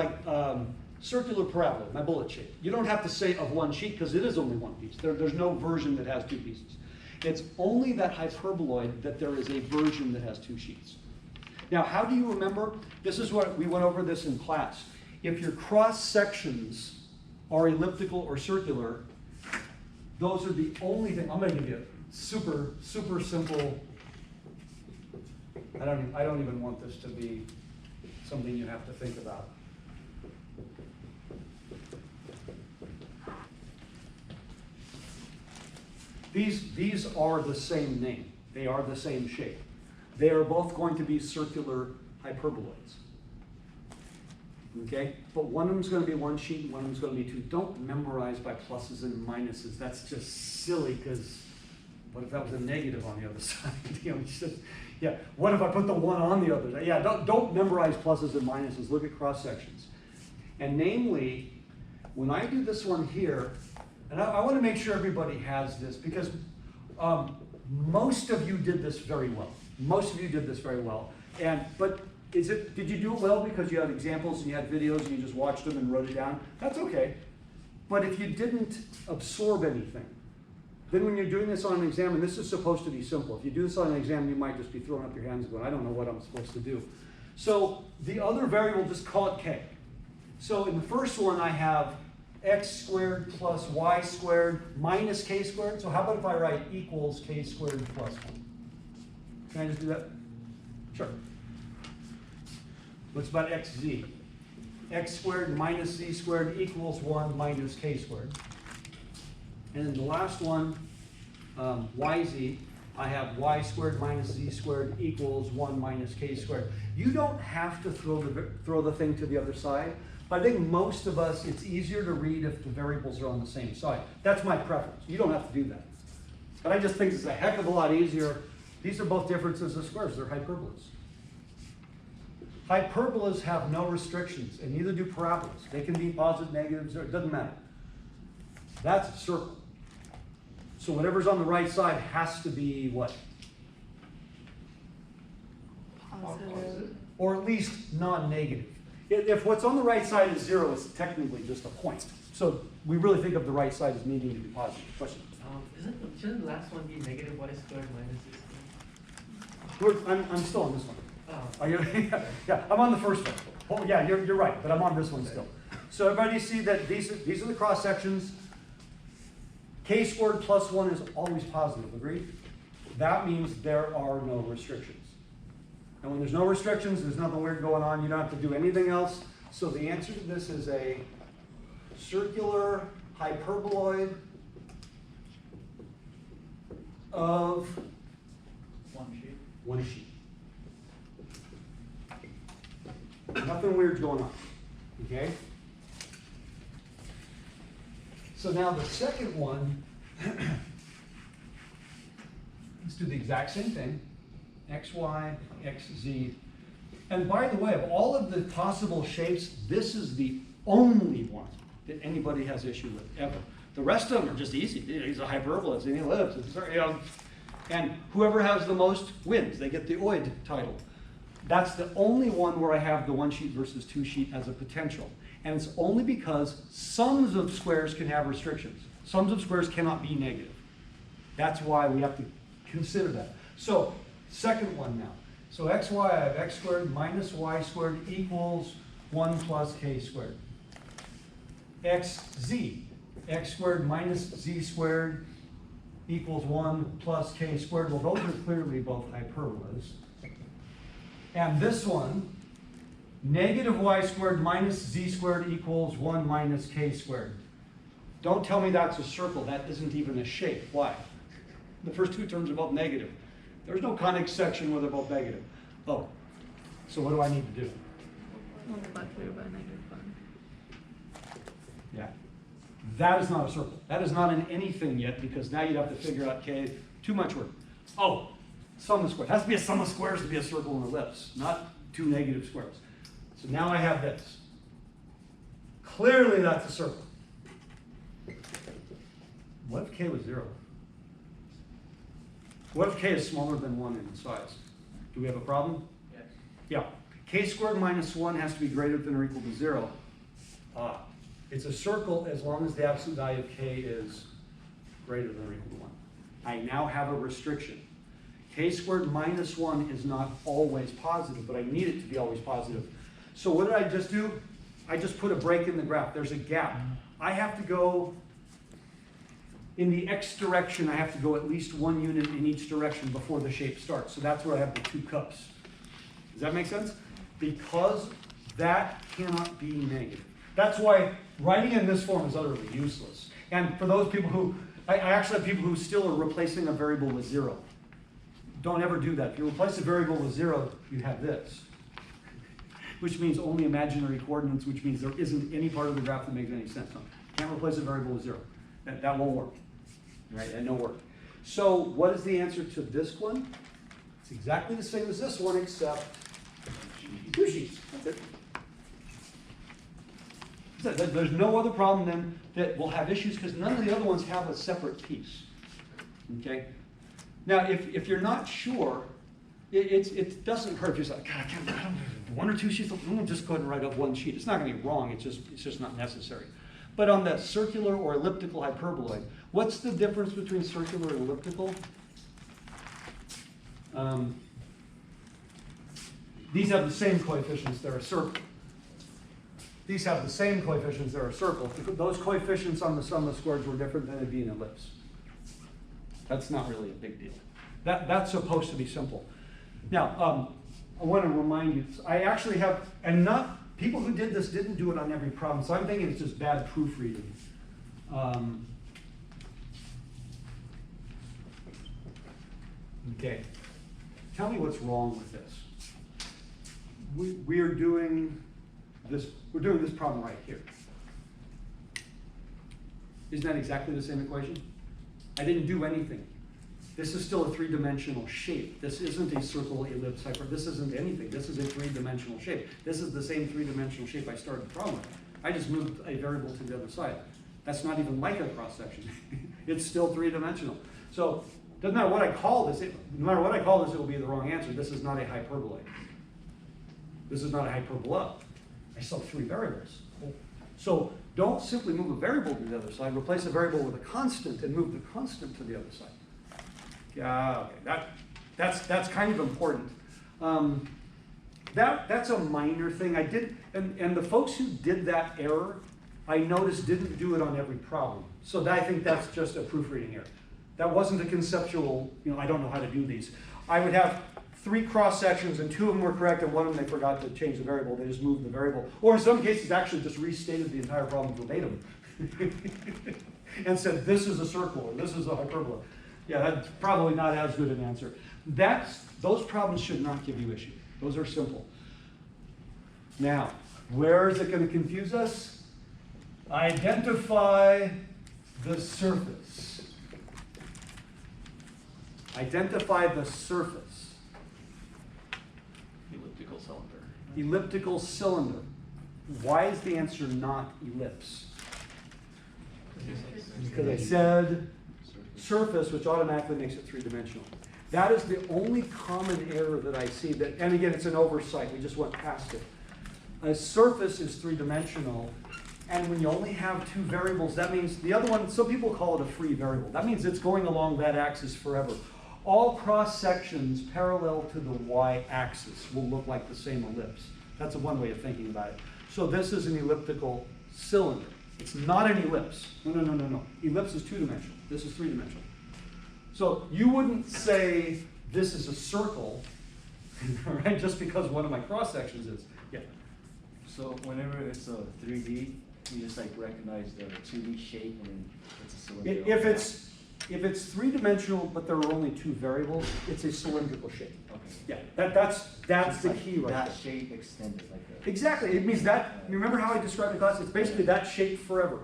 circular parabola, my bullet shape, you don't have to say of 1 sheet because it is only 1 piece. There's no version that has 2 pieces. It's only that hyperboloid that there is a version that has 2 sheets. Now, how do you remember? This is what we went over this in class. If your cross sections are elliptical or circular, those are the only thing. I'm going to give you a super simple. I don't even want this to be something you have to think about. These are the same name. They are the same shape. They are both going to be circular hyperboloids. Okay? But one of them's going to be 1 sheet, and one of them's going to be 2. Don't memorize by pluses and minuses. That's just silly, because What if that was a negative on the other side? You know, it's just, yeah. What if I put the 1 on the other side? Yeah, don't memorize pluses and minuses. Look at cross sections. And namely, when I do this one here, and I want to make sure everybody has this because most of you did this very well. Most of you did this very well. But did you do it well because you had examples and you had videos and you just watched them and wrote it down? That's okay. But if you didn't absorb anything, then when you're doing this on an exam, and this is supposed to be simple, if you do this on an exam, you might just be throwing up your hands and going, I don't know what I'm supposed to do. So the other variable, just call it k. So in the first one, I have x squared plus y squared minus k squared. So how about if I write equals k squared plus 1? Can I just do that? Sure. What's about xz? X squared minus z squared equals 1 minus k squared. And then the last one, yz, I have y squared minus z squared equals 1 minus k squared. You don't have to throw the thing to the other side, but I think most of us, it's easier to read if the variables are on the same side. That's my preference. You don't have to do that. But I just think it's a heck of a lot easier. These are both differences of squares. They're hyperbolas. Hyperbolas have no restrictions, and neither do parabolas. They can be positive, negative, zero. It doesn't matter. That's a circle. So whatever's on the right side has to be what? Positive. Or at least non-negative. If what's on the right side is 0, it's technically just a point. So we really think of the right side as needing to be positive. Question? Shouldn't the last one be negative y squared minus z squared? I'm still on this one. Oh. Are you, yeah, I'm on the first one. Oh, yeah, you're right, but I'm on this one still. So everybody see that these are the cross sections. K squared plus 1 is always positive, agreed? That means there are no restrictions. And when there's no restrictions, there's nothing weird going on, you don't have to do anything else. So the answer to this is a circular hyperboloid of one sheet. Nothing weird's going on, okay? So now the second one, let's do the exact same thing. X, Y, X, Z. And by the way, of all of the possible shapes, this is the only one that anybody has issue with, ever. The rest of them are just easy. It's a hyperbola, it's an ellipse, and whoever has the most wins. They get the oid title. That's the only one where I have the 1 sheet versus 2 sheet as a potential. And it's only because sums of squares can have restrictions. Sums of squares cannot be negative. That's why we have to consider that. So, second one now. So xy, I have x squared minus y squared equals 1 plus k squared. Xz, x squared minus z squared equals 1 plus k squared. Well, those are clearly both hyperbolas. And this one, negative y squared minus z squared equals 1 minus k squared. Don't tell me that's a circle. That isn't even a shape. Why? The first two terms are both negative. There's no conic section where they're both negative. Oh, so what do I need to do? Multiply through by -1. Yeah. That is not a circle. That is not in anything yet because now you'd have to figure out k. Too much work. Oh, sum of squares. It has to be a sum of squares to be a circle and ellipse, not two negative squares. So now I have this. Clearly that's a circle. What if k was 0? What if k is smaller than 1 in size? Do we have a problem? Yes. Yeah. K squared minus 1 has to be greater than or equal to 0. It's a circle as long as the absolute value of k is greater than or equal to 1. I now have a restriction. K squared minus 1 is not always positive, but I need it to be always positive. So what did I just do? I just put a break in the graph. There's a gap. I have to go in the x direction. I have to go at least 1 unit in each direction before the shape starts. So that's where I have the 2 cups. Does that make sense? Because that cannot be negative. That's why writing in this form is utterly useless. And for those people who, I actually have people who still are replacing a variable with 0. Don't ever do that. If you replace a variable with 0, you have this, which means only imaginary coordinates, which means there isn't any part of the graph that makes any sense. No, can't replace a variable with 0. That won't work. Right? That no work. So what is the answer to this one? It's exactly the same as this one, except 2 sheets. That's it. There's no other problem then that will have issues because none of the other ones have a separate piece. Okay? Now, if you're not sure, it doesn't hurt if you're like, God, I don't know, 1 or 2 sheets, I'm going to just go ahead and write up 1 sheet. It's not going to be wrong, it's just not necessary. But on the circular or elliptical hyperboloid, what's the difference between circular and elliptical? These have the same coefficients, they're a circle. These have the same coefficients, they're a circle. If those coefficients on the sum of squares were different, then it'd be an ellipse. That's not really a big deal. That's supposed to be simple. Now, I want to remind you, I actually have, and not, people who did this didn't do it on every problem, so I'm thinking it's just bad proofreading. Okay, tell me what's wrong with this. We're doing this problem right here. Isn't that exactly the same equation? I didn't do anything. This is still a 3-dimensional shape. This isn't a circle, ellipse, hyper. This isn't anything. This is a 3-dimensional shape. This is the same 3-dimensional shape I started the problem with. I just moved a variable to the other side. That's not even like a cross-section. It's still 3-dimensional. So doesn't matter what I call this, no matter what I call this, it will be the wrong answer. This is not a hyperbola. This is not a hyperbola. I still have 3 variables. So don't simply move a variable to the other side. Replace a variable with a constant and move the constant to the other side. Yeah, okay. That's kind of important. That's a minor thing. I did, and the folks who did that error, I noticed didn't do it on every problem. So I think that's just a proofreading error. That wasn't a conceptual, I don't know how to do these. I would have 3 cross sections and 2 of them were correct and 1 of them they forgot to change the variable. They just moved the variable. Or in some cases actually just restated the entire problem verbatim and said this is a circle or this is a hyperbola. Yeah, that's probably not as good an answer. Those problems should not give you issue. Those are simple. Now, where is it going to confuse us? Identify the surface. Identify the surface. Elliptical cylinder. Elliptical cylinder. Why is the answer not ellipse? Because I said surface, which automatically makes it 3-dimensional. That is the only common error that I see. And again, it's an oversight. We just went past it. A surface is 3-dimensional, and when you only have 2 variables, that means the other one, some people call it a free variable. That means it's going along that axis forever. All cross sections parallel to the y-axis will look like the same ellipse. That's one way of thinking about it. So this is an elliptical cylinder. It's not an ellipse. No. Ellipse is 2-dimensional. This is 3-dimensional. So you wouldn't say this is a circle, right? Just because one of my cross sections is. Yeah. So whenever it's a 3D, you just like recognize the 2D shape and then it's a cylinder. If it's 3-dimensional, but there are only 2 variables, it's a cylindrical shape. Okay. Yeah, that's the like key right that there. shape extended like a... Exactly. It means that. You remember how I described the class? It's basically that shape forever.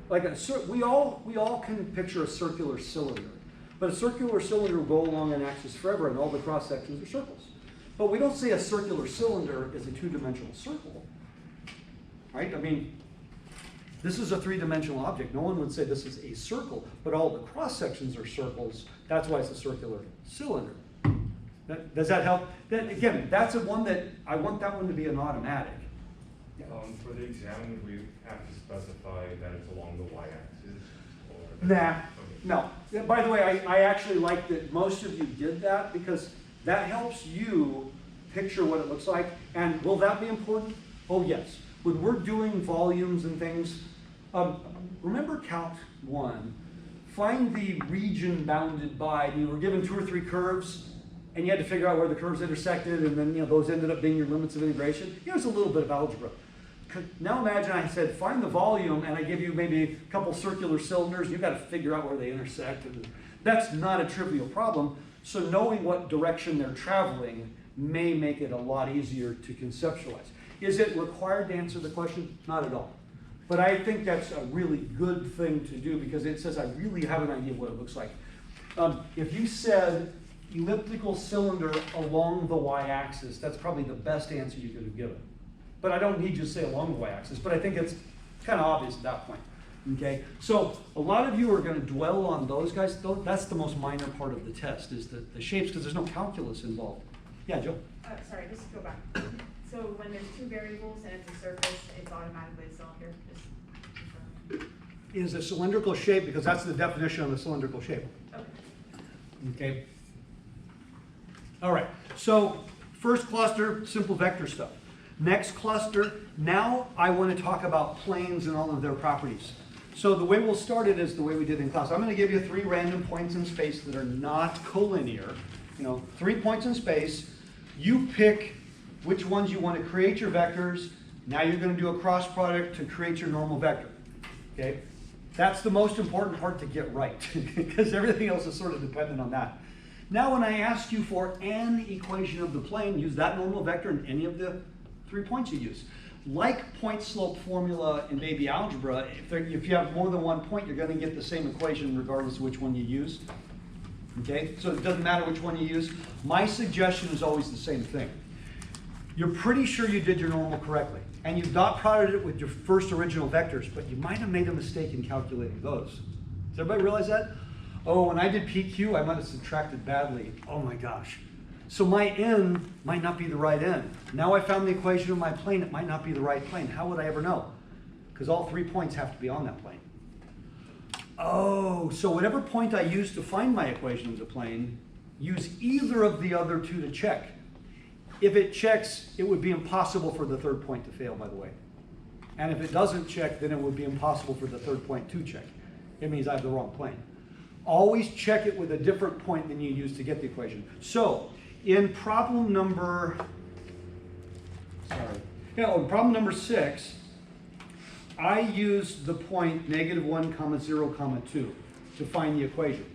Like we all can picture a circular cylinder, but a circular cylinder will go along an axis forever, and all the cross sections are circles. But we don't say a circular cylinder is a 2-dimensional circle, right? I mean, this is a 3-dimensional object. No one would say this is a circle, but all the cross sections are circles. That's why it's a circular cylinder. Does that help? Again, that's one that I want that one to be an automatic. For the exam, we have to specify that it's along the y-axis? Nah, no. By the way, I actually like that most of you did that because that helps you picture what it looks like. And will that be important? Oh, yes. When we're doing volumes and things, remember Calc 1, find the region bounded by, you were given 2 or 3 curves, and you had to figure out where the curves intersected, and then those ended up being your limits of integration. Here's a little bit of algebra. Now imagine I said, find the volume, and I give you maybe a couple circular cylinders, you've got to figure out where they intersect. And that's not a trivial problem, so knowing what direction they're traveling may make it a lot easier to conceptualize. Is it required to answer the question? Not at all. But I think that's a really good thing to do because it says I really have an idea of what it looks like. If you said elliptical cylinder along the y-axis, that's probably the best answer you could have given. But I don't need you to say along the y-axis, but I think it's kind of obvious at that point. Okay, so a lot of you are going to dwell on those guys. That's the most minor part of the test, is the shapes, because there's no calculus involved. Yeah, Joe? Sorry, just to go back. So when there's two variables and it's a surface, it's automatically a cylinder, just confirming. It is a cylindrical shape, because that's the definition of a cylindrical shape. Okay. Okay. All right, so first cluster, simple vector stuff. Next cluster, now I want to talk about planes and all of their properties. So the way we'll start it is the way we did in class. I'm going to give you 3 random points in space that are not collinear. 3 points in space. You pick which ones you want to create your vectors. Now you're going to do a cross product to create your normal vector. Okay? That's the most important part to get right, because everything else is sort of dependent on that. Now when I ask you for an equation of the plane, use that normal vector in any of the 3 points you use. Like point slope formula in baby algebra, if you have more than one point, you're going to get the same equation regardless of which one you use. Okay, so it doesn't matter which one you use. My suggestion is always the same thing. You're pretty sure you did your normal correctly, and you've dot product it with your first original vectors, but you might have made a mistake in calculating those. Does everybody realize that? Oh, when I did PQ, I might have subtracted badly. Oh my gosh. So my n might not be the right n. Now I found the equation of my plane, it might not be the right plane. How would I ever know? Because all 3 points have to be on that plane. Oh, so whatever point I use to find my equation of the plane, use either of the other 2 to check. If it checks, it would be impossible for the 3rd point to fail, by the way. And if it doesn't check, then it would be impossible for the 3rd point to check. It means I have the wrong plane. Always check it with a different point than you use to get the equation. So, in problem number, in problem number 6, I used the point -1, 0, 2 to find the equation.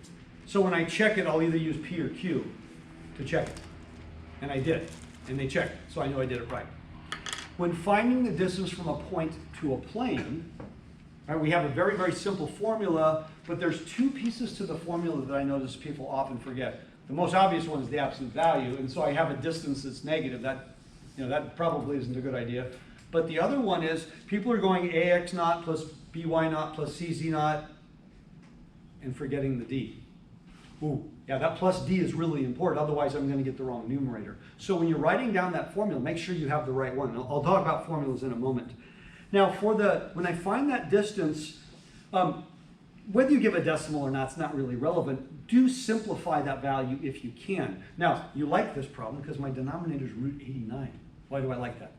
So when I check it, I'll either use P or Q to check it. And I did, and they checked, so I know I did it right. When finding the distance from a point to a plane, right, we have a very, very simple formula, but there's 2 pieces to the formula that I notice people often forget. The most obvious one is the absolute value, and so I have a distance that's negative. That probably isn't a good idea. But the other one is people are going ax naught plus by naught plus cz naught and forgetting the d. Ooh, yeah, that plus d is really important. Otherwise, I'm going to get the wrong numerator. So when you're writing down that formula, make sure you have the right one. I'll talk about formulas in a moment. Now, when I find that distance, whether you give a decimal or not, it's not really relevant. Do simplify that value if you can. Now, you like this problem because my denominator is root 89. Why do I like that?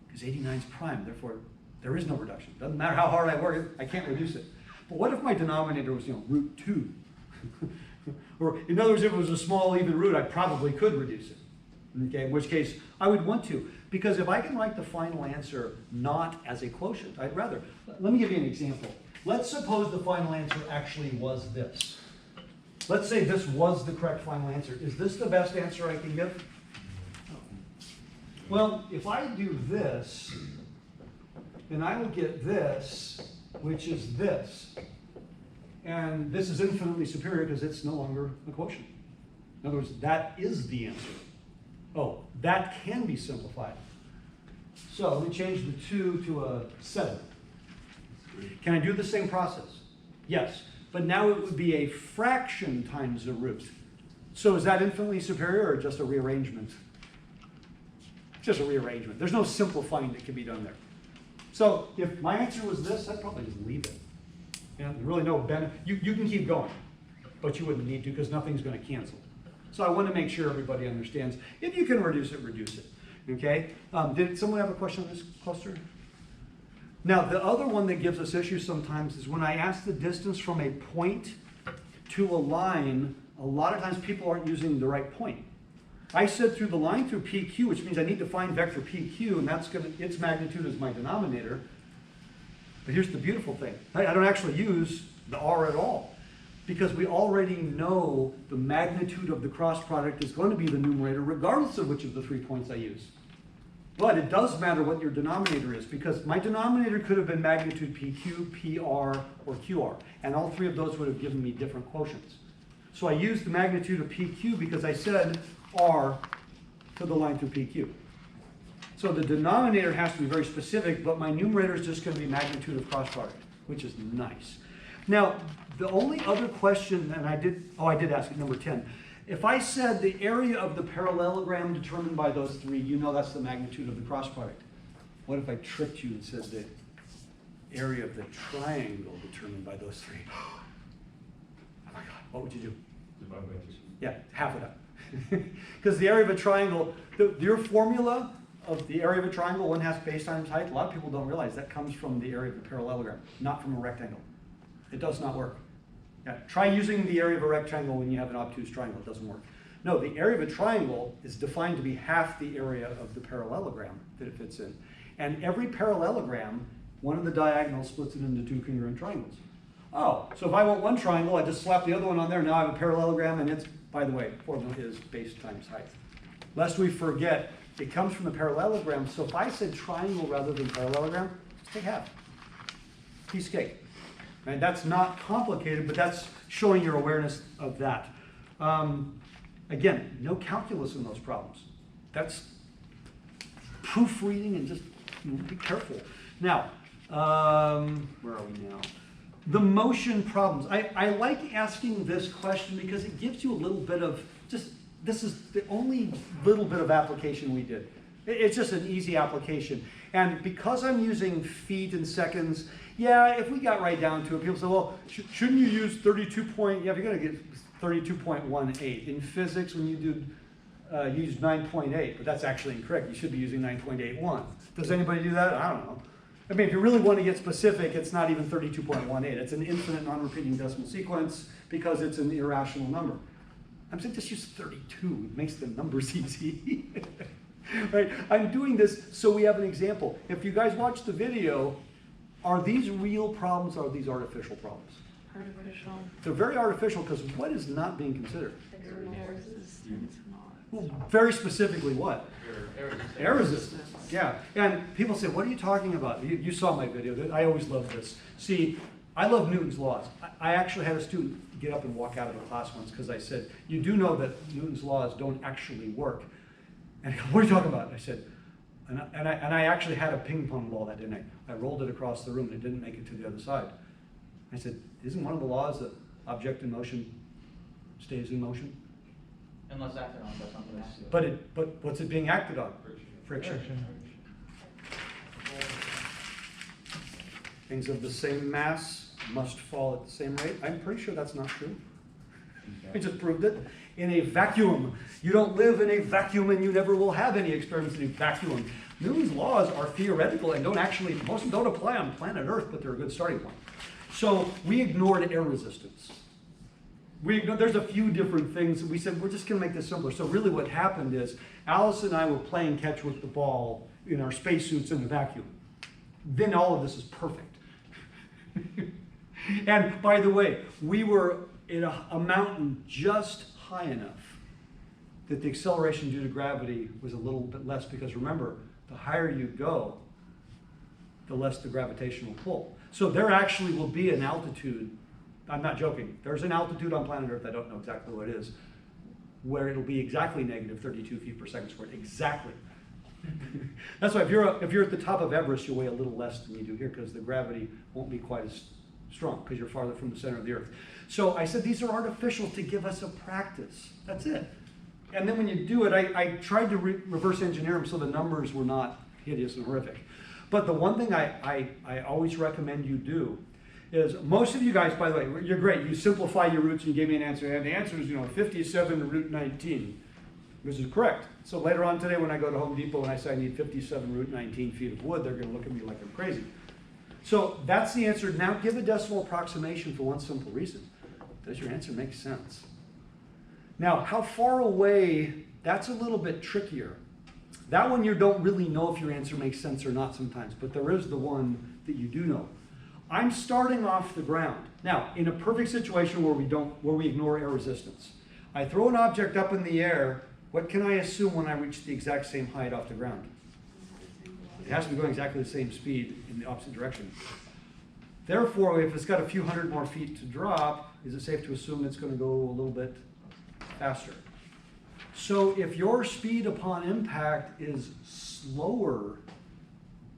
Because 89 is prime, therefore there is no reduction. Doesn't matter how hard I work, I can't reduce it. But what if my denominator was, root 2? Or in other words, if it was a small even root, I probably could reduce it. Okay, in which case I would want to. Because if I can write the final answer not as a quotient, I'd rather. Let me give you an example. Let's suppose the final answer actually was this. Let's say this was the correct final answer. Is this the best answer I can give? Well, if I do this, then I will get this, which is this. And this is infinitely superior because it's no longer a quotient. In other words, that is the answer. Oh, that can be simplified. So let me change the 2 to a 7. Can I do the same process? Yes. But now it would be a fraction times the root. So is that infinitely superior or just a rearrangement? Just a rearrangement. There's no simplifying that can be done there. So if my answer was this, I'd probably just leave it. There's really no benefit. You can keep going, but you wouldn't need to because nothing's going to cancel. So I want to make sure everybody understands. If you can reduce it, reduce it. Okay? Did someone have a question on this cluster? Now, the other one that gives us issues sometimes is when I ask the distance from a point to a line, a lot of times people aren't using the right point. I said through the line through PQ, which means I need to find vector PQ, and that's its magnitude is my denominator. But here's the beautiful thing. I don't actually use the R at all, because we already know the magnitude of the cross product is going to be the numerator, regardless of which of the 3 points I use. But it does matter what your denominator is, because my denominator could have been magnitude PQ, PR, or QR, and all 3 of those would have given me different quotients. So I used the magnitude of PQ because I said R to the line through PQ. So the denominator has to be very specific, but my numerator is just going to be magnitude of cross product, which is nice. Now, the only other question, and I did ask it, number 10. If I said the area of the parallelogram determined by those three, you know that's the magnitude of the cross product. What if I tricked you and said the area of the triangle determined by those three? Oh my God, what would you do? Divide by 2. Yeah, half of that. Because the area of a triangle, your formula of the area of a triangle, 1/2 base times height, a lot of people don't realize that comes from the area of the parallelogram, not from a rectangle. It does not work. Yeah, try using the area of a rectangle when you have an obtuse triangle. It doesn't work. No, the area of a triangle is defined to be half the area of the parallelogram that it fits in. And every parallelogram, one of the diagonals splits it into two congruent triangles. Oh, so if I want one triangle, I just slap the other one on there. Now I have a parallelogram, and it's, by the way, formula is base times height. Lest we forget, it comes from the parallelogram. So if I said triangle rather than parallelogram, just take half. Piece of cake. And that's not complicated, but that's showing your awareness of that. Again, no calculus in those problems. That's proofreading and just be careful. Now, where are we now? The motion problems. I like asking this question because it gives you a little bit of just, this is the only little bit of application we did. It's just an easy application. And because I'm using feet and seconds, yeah, if we got right down to it, people say, well, shouldn't you use 32 point, yeah, if you're going to get 32.18. In physics, when you do use 9.8, but that's actually incorrect. You should be using 9.81. Does anybody do that? I don't know. I mean, if you really want to get specific, it's not even 32.18. It's an infinite non-repeating decimal sequence because it's an irrational number. I'm saying just use 32. It makes the numbers easy. Right? I'm doing this so we have an example. If you guys watch the video, are these real problems or are these artificial problems? Artificial. They're very artificial because what is not being considered? Air resistance. Well, very specifically what? Air resistance. Yeah. And people say, what are you talking about? You saw my video. I always love this. See, I love Newton's laws. I actually had a student get up and walk out of a class once because I said, you do know that Newton's laws don't actually work. And he goes, what are you talking about? I said, and I actually had a ping pong ball that day. I rolled it across the room and it didn't make it to the other side. I said, isn't one of the laws that object in motion stays in motion? Unless acted on by something else. But what's it being acted on? Friction. Things of the same mass must fall at the same rate. I'm pretty sure that's not true. I just proved it. In a vacuum. You don't live in a vacuum and you never will have any experiments in a vacuum. Newton's laws are theoretical and don't actually, most of them don't apply on planet Earth, but they're a good starting point. So we ignored air resistance. There's a few different things. We said, we're just going to make this simpler. So really what happened is Alice and I were playing catch with the ball in our spacesuits in the vacuum. Then all of this is perfect. And by the way, we were in a mountain just high enough that the acceleration due to gravity was a little bit less because remember, the higher you go, the less the gravitational pull. So there actually will be an altitude, I'm not joking, there's an altitude on planet Earth, I don't know exactly what it is, where it'll be exactly negative 32 feet per second squared, exactly. That's why if you're at the top of Everest, you'll weigh a little less than you do here because the gravity won't be quite as strong because you're farther from the center of the Earth. So I said these are artificial to give us a practice. That's it. And then when you do it, I tried to reverse engineer them so the numbers were not hideous and horrific. But the one thing I always recommend you do is, most of you guys, by the way, you're great. You simplify your roots and you gave me an answer. And the answer is, 57 root 19, which is correct. So later on today when I go to Home Depot and I say I need 57 root 19 feet of wood, they're going to look at me like I'm crazy. So that's the answer. Now give a decimal approximation for one simple reason. Does your answer make sense? Now, how far away, that's a little bit trickier. That one you don't really know if your answer makes sense or not sometimes, but there is the one that you do know. I'm starting off the ground. Now, in a perfect situation where we ignore air resistance, I throw an object up in the air, what can I assume when I reach the exact same height off the ground? It has to be going exactly the same speed in the opposite direction. Therefore, if it's got a few hundred more feet to drop, is it safe to assume it's going to go a little bit faster? So if your speed upon impact is slower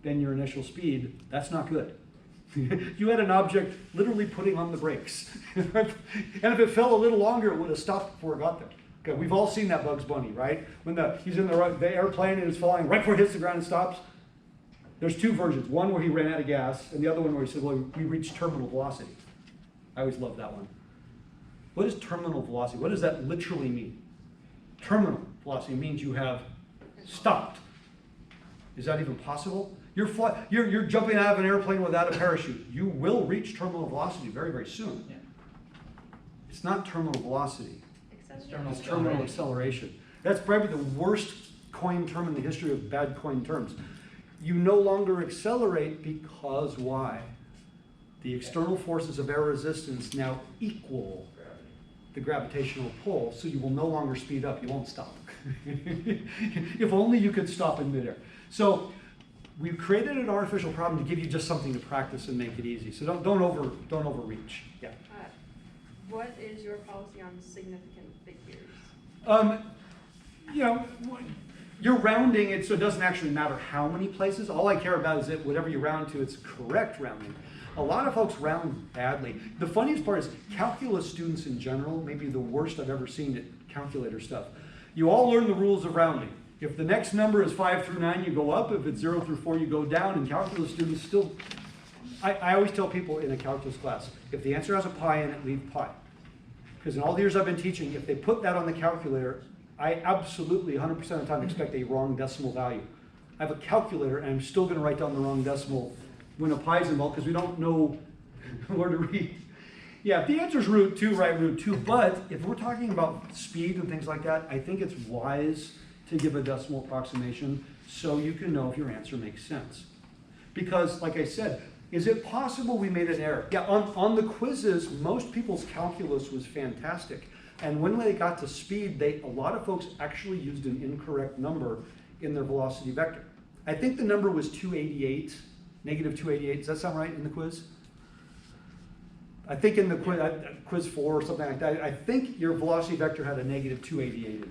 than your initial speed, that's not good. You had an object literally putting on the brakes. And if it fell a little longer, it would have stopped before it got there. Okay, we've all seen that Bugs Bunny, right? When he's in the airplane and it's falling, right before it hits the ground and stops. There's two versions. One where he ran out of gas, and the other one where he said, well, we reached terminal velocity. I always love that one. What is terminal velocity? What does that literally mean? Terminal velocity means you have stopped. Is that even possible? You're jumping out of an airplane without a parachute. You will reach terminal velocity very, very soon. Yeah. It's not terminal velocity. Acceleration. It's terminal acceleration. That's probably the worst coined term in the history of bad coined terms. You no longer accelerate because why? The external forces of air resistance now equal the gravitational pull, so you will no longer speed up. You won't stop. If only you could stop in midair. So we've created an artificial problem to give you just something to practice and make it easy. So don't overreach. Yeah. What is your policy on significant figures? You know, you're rounding it so it doesn't actually matter how many places. All I care about is that whatever you round to, it's correct rounding. A lot of folks round badly. The funniest part is calculus students in general, maybe the worst I've ever seen at calculator stuff. You all learn the rules of rounding. If the next number is 5 through 9, you go up. If it's 0 through 4, you go down. And calculus students still, I always tell people in a calculus class, if the answer has a pi in it, leave pi. Because in all the years I've been teaching, if they put that on the calculator, I absolutely 100% of the time expect a wrong decimal value. I have a calculator and I'm still going to write down the wrong decimal when a pi is involved because we don't know where to read. Yeah, if the answer is root 2, write root 2. But if we're talking about speed and things like that, I think it's wise to give a decimal approximation so you can know if your answer makes sense. Because, like I said, is it possible we made an error? Yeah, on the quizzes, most people's calculus was fantastic. And when they got to speed, a lot of folks actually used an incorrect number in their velocity vector. I think the number was 288, negative 288. Does that sound right in the quiz? I think in the quiz 4 or something like that, I think your velocity vector had a negative 288 in it.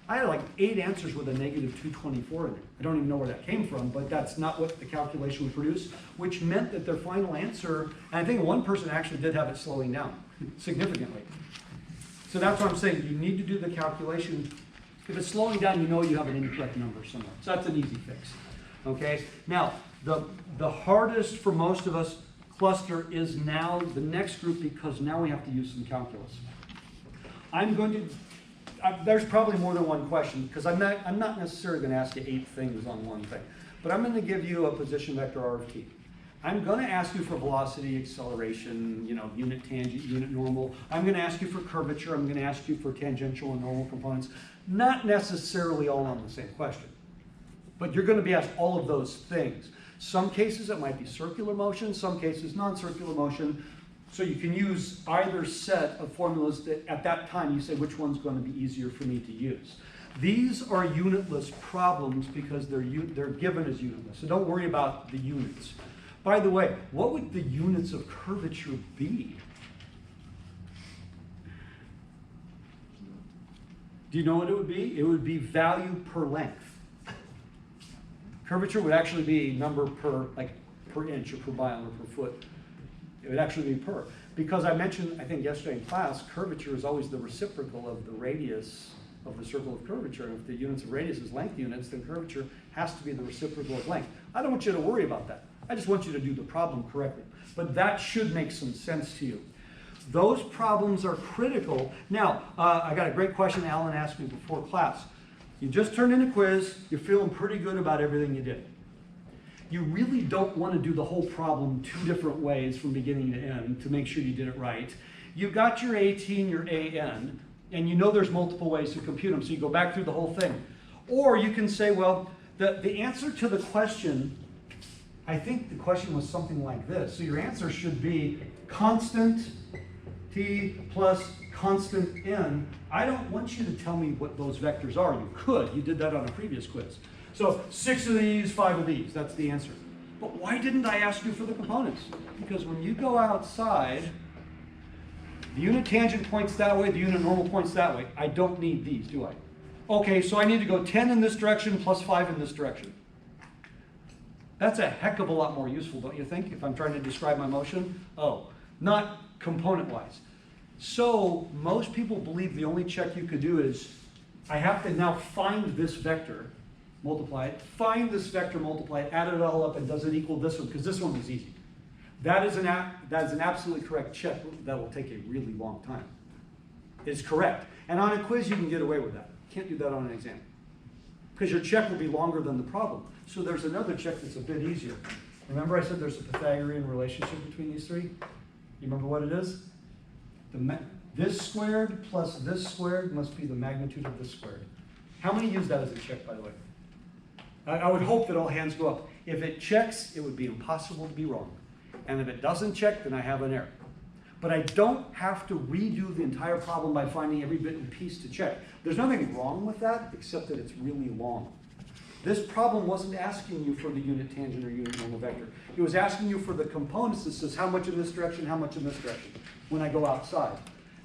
I had like 8 answers with a negative 224 in it. I don't even know where that came from, but that's not what the calculation would produce, which meant that their final answer, and I think one person actually did have it slowing down significantly. So that's what I'm saying. You need to do the calculation. If it's slowing down, you know you have an incorrect number somewhere. So that's an easy fix. Okay? Now, the hardest for most of us cluster is now the next group because now we have to use some calculus. I'm going to, there's probably more than one question because I'm not necessarily going to ask you 8 things on one thing. But I'm going to give you a position vector R of t. I'm going to ask you for velocity, acceleration, unit tangent, unit normal. I'm going to ask you for curvature. I'm going to ask you for tangential and normal components. Not necessarily all on the same question. But you're going to be asked all of those things. Some cases it might be circular motion, some cases non-circular motion. So you can use either set of formulas that at that time you say which one's going to be easier for me to use. These are unitless problems because they're given as unitless. So don't worry about the units. By the way, what would the units of curvature be? Do you know what it would be? It would be value per length. Curvature would actually be number per inch or per mile or per foot. It would actually be per. Because I mentioned, I think yesterday in class, curvature is always the reciprocal of the radius of the circle of curvature. And if the units of radius is length units, then curvature has to be the reciprocal of length. I don't want you to worry about that. I just want you to do the problem correctly. But that should make some sense to you. Those problems are critical. Now, I got a great question Alan asked me before class. You just turned in a quiz. You're feeling pretty good about everything you did. You really don't want to do the whole problem 2 different ways from beginning to end to make sure you did it right. You've got your AT and your AN, and you know there's multiple ways to compute them, so you go back through the whole thing. Or you can say, well, the answer to the question, I think the question was something like this. So your answer should be constant t plus constant n. I don't want you to tell me what those vectors are. You could. You did that on a previous quiz. So 6 of these, 5 of these. That's the answer. But why didn't I ask you for the components? Because when you go outside, the unit tangent points that way, the unit normal points that way. I don't need these, do I? Okay, so I need to go 10 in this direction plus 5 in this direction. That's a heck of a lot more useful, don't you think, if I'm trying to describe my motion? Oh, not component-wise. So most people believe the only check you could do is, I have to now find this vector, multiply it, find this vector, multiply it, add it all up, and does it equal this one? Because this one was easy. That is an absolutely correct check that will take a really long time. It's correct. And on a quiz, you can get away with that. Can't do that on an exam. Because your check will be longer than the problem. So there's another check that's a bit easier. Remember I said there's a Pythagorean relationship between these three? You remember what it is? This squared plus this squared must be the magnitude of this squared. How many use that as a check, by the way? I would hope that all hands go up. If it checks, it would be impossible to be wrong. And if it doesn't check, then I have an error. But I don't have to redo the entire problem by finding every bit and piece to check. There's nothing wrong with that, except that it's really long. This problem wasn't asking you for the unit tangent or unit normal vector. It was asking you for the components that says how much in this direction, how much in this direction, when I go outside.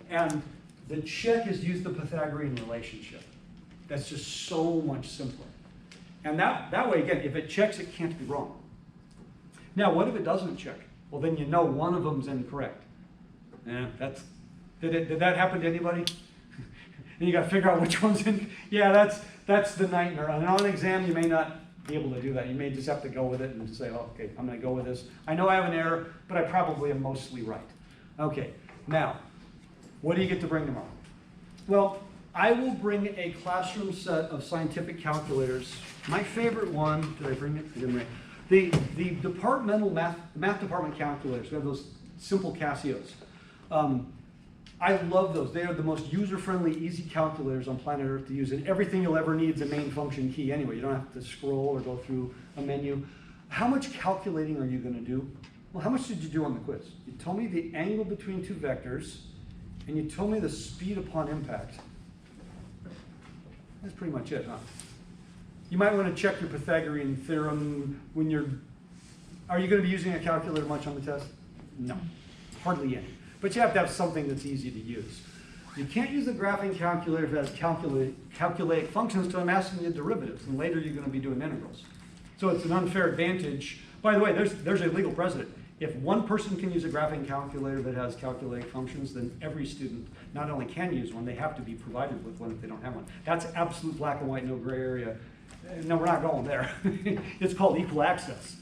And the check is use the Pythagorean relationship. That's just so much simpler. And that way, again, if it checks, it can't be wrong. Now, what if it doesn't check? Well, then you know one of them's incorrect. Yeah, did that happen to anybody? And you got to figure out which one's in. Yeah, that's the nightmare. And on an exam, you may not be able to do that. You may just have to go with it and say, oh, okay, I'm going to go with this. I know I have an error, but I probably am mostly right. Okay, now, what do you get to bring tomorrow? Well, I will bring a classroom set of scientific calculators. My favorite one, did I bring it? I didn't bring it. The departmental math department calculators. We have those simple Casios. I love those. They are the most user-friendly, easy calculators on planet Earth to use. And everything you'll ever need is a main function key anyway. You don't have to scroll or go through a menu. How much calculating are you going to do? Well, how much did you do on the quiz? You told me the angle between two vectors, and you told me the speed upon impact. That's pretty much it, huh? You might want to check your Pythagorean theorem when you're... Are you going to be using a calculator much on the test? No, hardly any. But you have to have something that's easy to use. You can't use the graphing calculator if it has calculate functions until I'm asking you derivatives, and later you're going to be doing integrals. So it's an unfair advantage. By the way, there's a legal precedent. If one person can use a graphing calculator that has calculate functions, then every student not only can use one, they have to be provided with one if they don't have one. That's absolute black and white, no gray area. No, we're not going there. It's called equal access.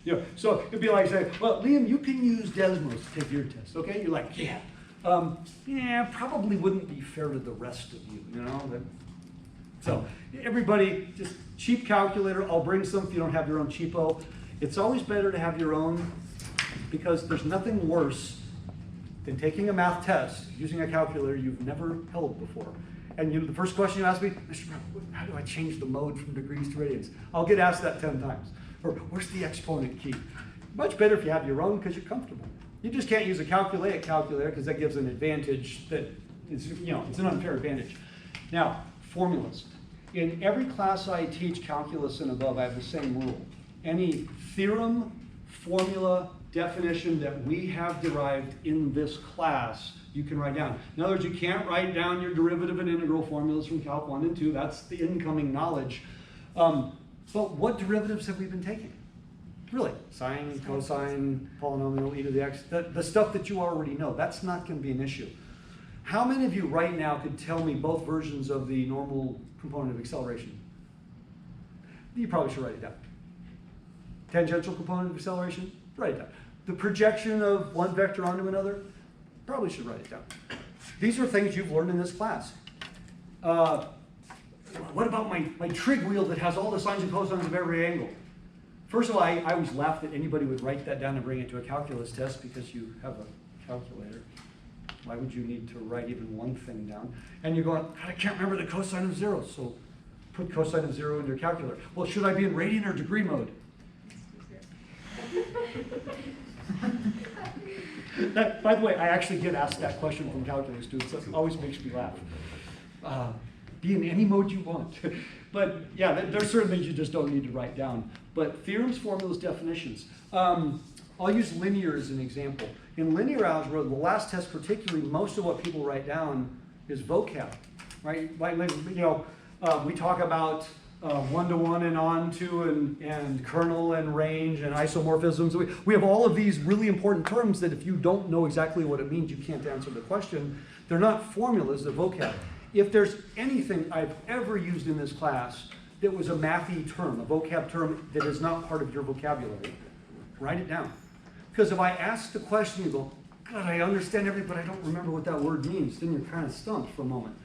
Yeah, so it'd be like saying, well, Liam, you can use Desmos to take your test, okay? You're like, yeah. Yeah, probably wouldn't be fair to the rest of you, you know? So everybody, just cheap calculator. I'll bring some if you don't have your own cheapo. It's always better to have your own because there's nothing worse than taking a math test using a calculator you've never held before. And the first question you ask me, Mr. Brown, how do I change the mode from degrees to radians? I'll get asked that 10 times. Or where's the exponent key? Much better if you have your own because you're comfortable. You just can't use a calculator because that gives an advantage that is, it's an unfair advantage. Now, formulas. In every class I teach, calculus and above, I have the same rule. Any theorem, formula, definition that we have derived in this class, you can write down. In other words, you can't write down your derivative and integral formulas from Calc 1 and 2. That's the incoming knowledge. But what derivatives have we been taking? Really, sine, cosine, polynomial, e to the x, the stuff that you already know. That's not going to be an issue. How many of you right now could tell me both versions of the normal component of acceleration? You probably should write it down. Tangential component of acceleration? Write it down. The projection of one vector onto another? Probably should write it down. These are things you've learned in this class. What about my trig wheel that has all the sines and cosines of every angle? First of all, I always laugh that anybody would write that down and bring it to a calculus test because you have a calculator. Why would you need to write even one thing down? And you're going, God, I can't remember the cosine of 0, so put cosine of 0 in your calculator. Well, should I be in radian or degree mode? By the way, I actually get asked that question from calculus students. That always makes me laugh. be in any mode you want. But yeah, there's certain things you just don't need to write down. But theorems, formulas, definitions. I'll use linear as an example. In linear algebra, the last test particularly, most of what people write down is vocab, right? Like, we talk about one-to-one and on-to and kernel and range and isomorphisms. We have all of these really important terms that if you don't know exactly what it means, you can't answer the question. They're not formulas, they're vocab. If there's anything I've ever used in this class that was a mathy term, a vocab term that is not part of your vocabulary, write it down. Because if I ask the question, you go, God, I understand everything, but I don't remember what that word means. Then you're kind of stumped for a moment.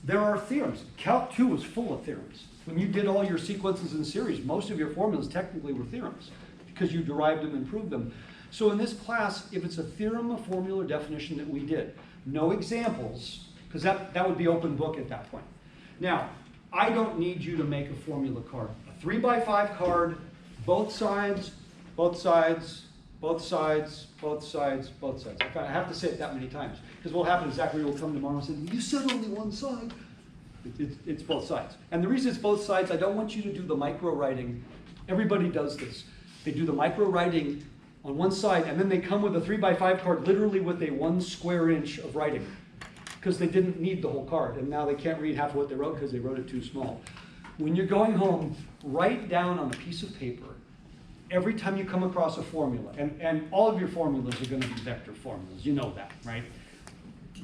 There are theorems. Calc 2 was full of theorems. When you did all your sequences in series, most of your formulas technically were theorems because you derived them and proved them. So in this class, if it's a theorem, a formula, or definition that we did, no examples, because that would be open book at that point. Now, I don't need you to make a formula card. A 3x5 card, both sides, both sides, both sides, both sides, both sides. I have to say it that many times, because what will happen is Zachary will come tomorrow and say, you said only one side. It's both sides. And the reason it's both sides, I don't want you to do the micro writing. Everybody does this. They do the micro writing on one side, and then they come with a 3x5 card, literally with a 1 square inch of writing, because they didn't need the whole card, and now they can't read half of what they wrote because they wrote it too small. When you're going home, write down on a piece of paper every time you come across a formula, and all of your formulas are going to be vector formulas. You know that, right?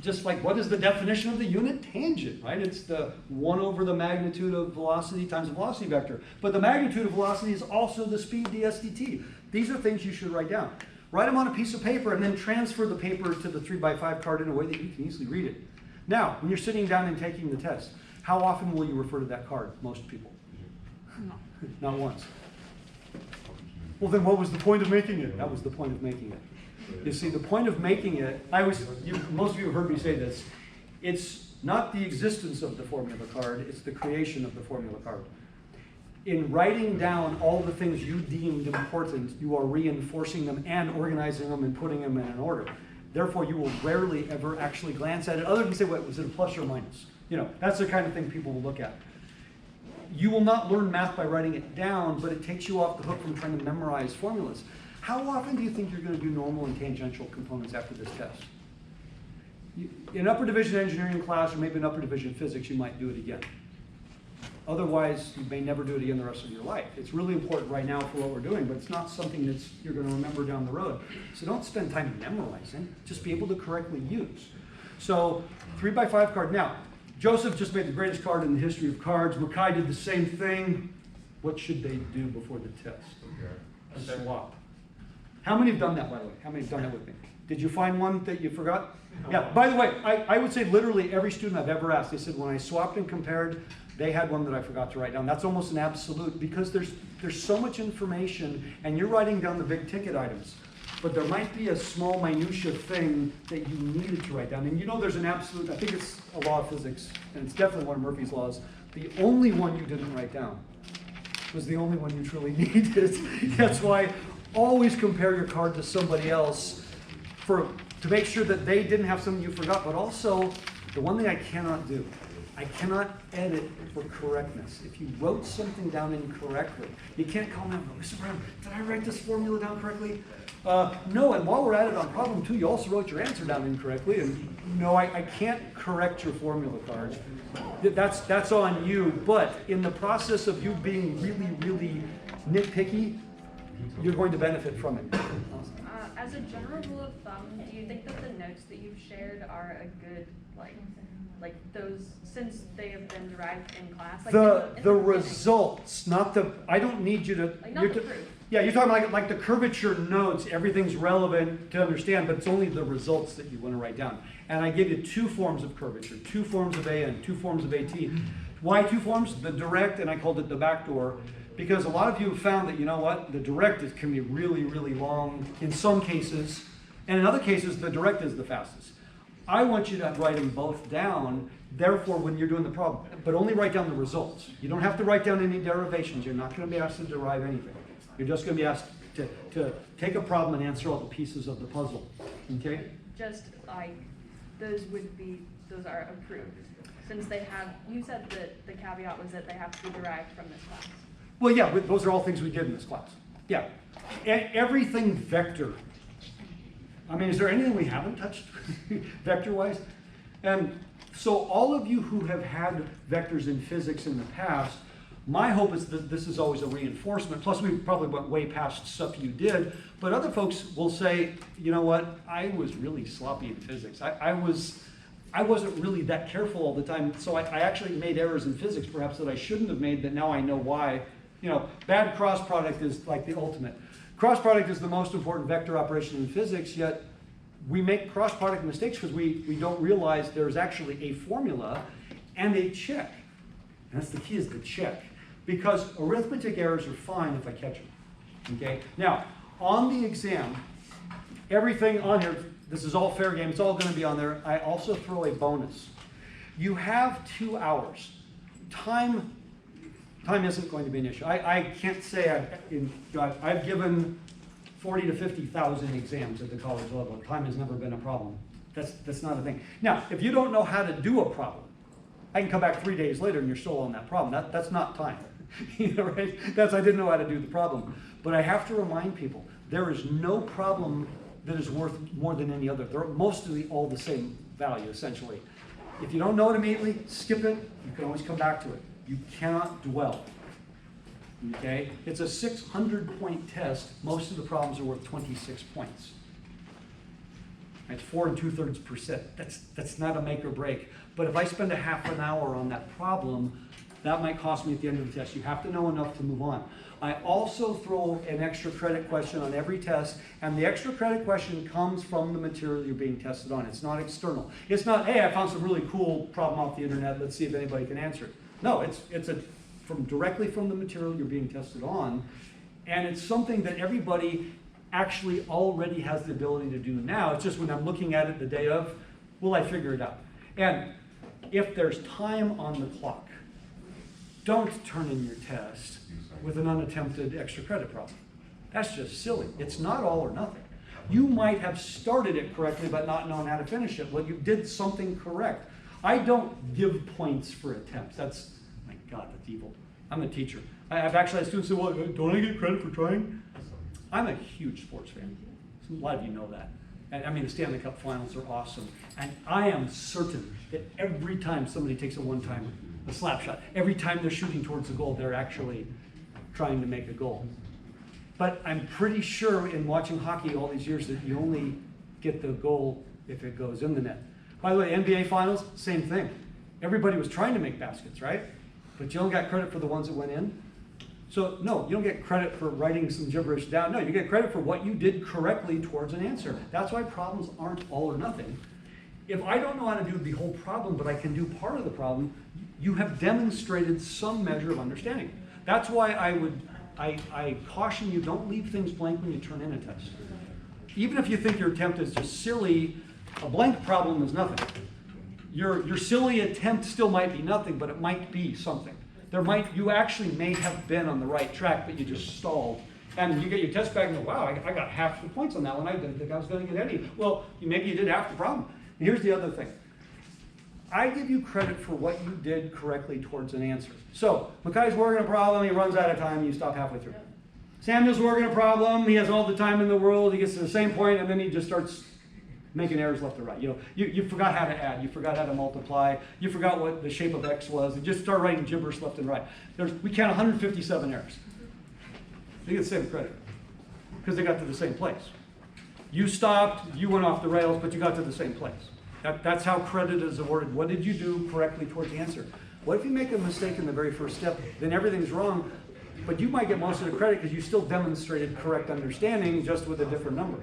Just like, what is the definition of the unit tangent, right? It's the 1 over the magnitude of velocity times the velocity vector. But the magnitude of velocity is also the speed ds dt. These are things you should write down. Write them on a piece of paper and then transfer the paper to the 3x5 card in a way that you can easily read it. Now, when you're sitting down and taking the test, how often will you refer to that card? Most people. Not once. Well, then what was the point of making it? That was the point of making it. You see, the point of making it, most of you have heard me say this, it's not the existence of the formula card, it's the creation of the formula card. In writing down all the things you deemed important, you are reinforcing them and organizing them and putting them in an order. Therefore, you will rarely ever actually glance at it other than say, wait, was it a plus or minus? You know, that's the kind of thing people will look at. You will not learn math by writing it down, but it takes you off the hook from trying to memorize formulas. How often do you think you're going to do normal and tangential components after this test? In upper division engineering class, or maybe in upper division physics, you might do it again. Otherwise, you may never do it again the rest of your life. It's really important right now for what we're doing, but it's not something that you're going to remember down the road. So don't spend time memorizing, just be able to correctly use. So 3x5 card. Now, Joseph just made the greatest card in the history of cards. Mackay did the same thing. What should they do before the test? A swap. How many have done that, by the way? How many have done that with me? Did you find one that you forgot? Yeah, by the way, I would say literally every student I've ever asked, they said when I swapped and compared, they had one that I forgot to write down. That's almost an absolute, because there's so much information, and you're writing down the big ticket items. But there might be a small minutia thing that you needed to write down. And you know there's an absolute, I think it's a law of physics, and it's definitely one of Murphy's laws. The only one you didn't write down was the only one you truly needed. That's why always compare your card to somebody else to make sure that they didn't have something you forgot. But also, the one thing I cannot do, I cannot edit for correctness. If you wrote something down incorrectly, you can't call me up and go, Mr. Brown, did I write this formula down correctly? No, and while we're at it on problem 2, you also wrote your answer down incorrectly, and no, I can't correct your formula cards. That's on you, but in the process of you being really, really nitpicky, you're going to benefit from it. As a general rule of thumb, do you think that the notes that you've shared are a good, like those, since they have been derived in class? Like the results, not the, I don't need you to. Like not the proof. Yeah, you're talking like the curvature notes, everything's relevant to understand, but it's only the results that you want to write down. And I give you 2 forms of curvature, 2 forms of AN, 2 forms of AT. Why 2 forms? The direct, and I called it the backdoor, because a lot of you have found that, you know what, the direct can be really, really long in some cases, and in other cases, the direct is the fastest. I want you to write them both down, therefore, when you're doing the problem, but only write down the results. You don't have to write down any derivations. You're not going to be asked to derive anything. You're just going to be asked to take a problem and answer all the pieces of the puzzle, okay? Just like those are approved. since they have, you said that the caveat was that they have to be derived from this class. Well, yeah, those are all things we did in this class. Yeah. Everything vector. I mean, is there anything we haven't touched vector-wise? And so all of you who have had vectors in physics in the past, my hope is that this is always a reinforcement. Plus, we probably went way past stuff you did. But other folks will say, you know what, I was really sloppy in physics. I wasn't really that careful all the time. So I actually made errors in physics, perhaps that I shouldn't have made, that now I know why. You know, bad cross product is like the ultimate. Cross product is the most important vector operation in physics, yet we make cross product mistakes because we don't realize there's actually a formula and a check. And that's the key, is the check. Because arithmetic errors are fine if I catch them. Okay? Now, on the exam, everything on here, this is all fair game, it's all going to be on there. I also throw a bonus. You have 2 hours. Time isn't going to be an issue. I can't say I've given 40 to 50,000 exams at the college level. Time has never been a problem. That's not a thing. Now, if you don't know how to do a problem, I can come back 3 days later and you're still on that problem. That's not time. You know, right? That's, I didn't know how to do the problem. But I have to remind people, there is no problem that is worth more than any other. They're mostly all the same value, essentially. If you don't know it immediately, skip it. You can always come back to it. You cannot dwell. Okay? It's a 600-point test. Most of the problems are worth 26 points. That's 4 2/3%. That's not a make or break. But if I spend a half an hour on that problem, that might cost me at the end of the test. You have to know enough to move on. I also throw an extra credit question on every test, and the extra credit question comes from the material you're being tested on. It's not external. It's not, hey, I found some really cool problem off the internet, let's see if anybody can answer it. No, it's directly from the material you're being tested on, and it's something that everybody actually already has the ability to do now. It's just when I'm looking at it the day of, will I figure it out? And if there's time on the clock, don't turn in your test with an unattempted extra credit problem. That's just silly. It's not all or nothing. You might have started it correctly but not known how to finish it. Well, you did something correct. I don't give points for attempts. That's, my God, that's evil. I'm a teacher. I've actually had students say, well, don't I get credit for trying? I'm a huge sports fan. A lot of you know that. And I mean, the Stanley Cup finals are awesome. And I am certain that every time somebody takes a one-timer, a slap shot, every time they're shooting towards the goal, they're actually trying to make a goal. But I'm pretty sure in watching hockey all these years that you only get the goal if it goes in the net. By the way, NBA finals, same thing. Everybody was trying to make baskets, right? But you only got credit for the ones that went in. So no, you don't get credit for writing some gibberish down. No, you get credit for what you did correctly towards an answer. That's why problems aren't all or nothing. If I don't know how to do the whole problem, but I can do part of the problem, you have demonstrated some measure of understanding. That's why I caution you, don't leave things blank when you turn in a test. Even if you think your attempt is just silly, a blank problem is nothing. Your silly attempt still might be nothing, but it might be something. You actually may have been on the right track, but you just stalled. And you get your test back and go, wow, I got half the points on that one. I didn't think I was going to get any. Well, maybe you did half the problem. And here's the other thing. I give you credit for what you did correctly towards an answer. So, Mackay's working a problem, he runs out of time, you stop halfway through. Samuel's working a problem, he has all the time in the world, he gets to the same point, and then he just starts making errors left or right. You forgot how to add, you forgot how to multiply, you forgot what the shape of X was, and just start writing gibberish left and right. We count 157 errors. They get the same credit, because they got to the same place. You stopped, you went off the rails, but you got to the same place. That's how credit is awarded. What did you do correctly towards the answer? What if you make a mistake in the very first step, then everything's wrong, but you might get most of the credit because you still demonstrated correct understanding just with a different number.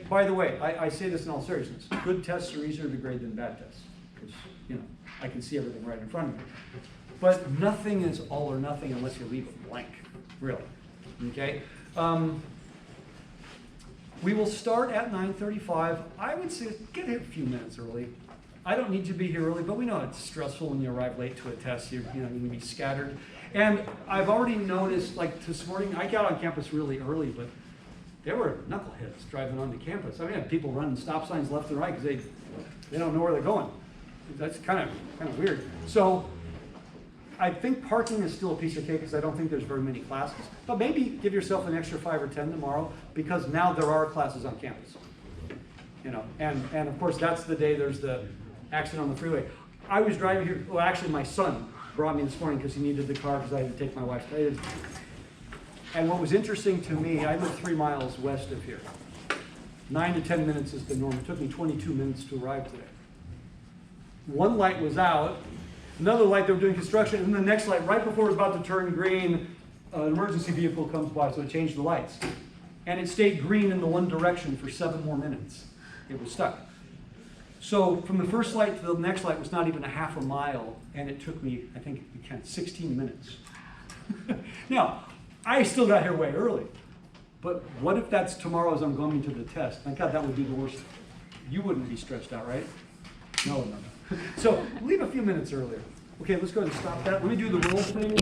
By the way, I say this in all seriousness. Good tests are easier to grade than bad tests. Because, I can see everything right in front of me. But nothing is all or nothing unless you leave it blank, really. Okay? We will start at 9:35. I would say get here a few minutes early. I don't need you to be here early, but we know it's stressful when you arrive late to a test. You're going to be scattered. And I've already noticed, like this morning, I got on campus really early, but there were knuckleheads driving onto campus. I mean, I had people running stop signs left and right because they don't know where they're going. That's kind of weird. So I think parking is still a piece of cake because I don't think there's very many classes. But maybe give yourself an extra 5 or 10 tomorrow because now there are classes on campus. You know, and of course that's the day there's the accident on the freeway. I was driving here, well actually my son brought me this morning because he needed the car because I had to take my wife. And what was interesting to me, I live 3 miles west of here. 9 to 10 minutes is the norm. It took me 22 minutes to arrive today. One light was out, another light they were doing construction, and the next light, right before it was about to turn green, an emergency vehicle comes by, so it changed the lights. And it stayed green in the one direction for 7 more minutes. It was stuck. So from the first light to the next light was not even a half a mile, and it took me, I think, 16 minutes. Now, I still got here way early. But what if that's tomorrow as I'm going to the test? Thank God that would be the worst. You wouldn't be stressed out, right? No. So leave a few minutes earlier. Okay, let's go ahead and stop that. Let me do the roll thing.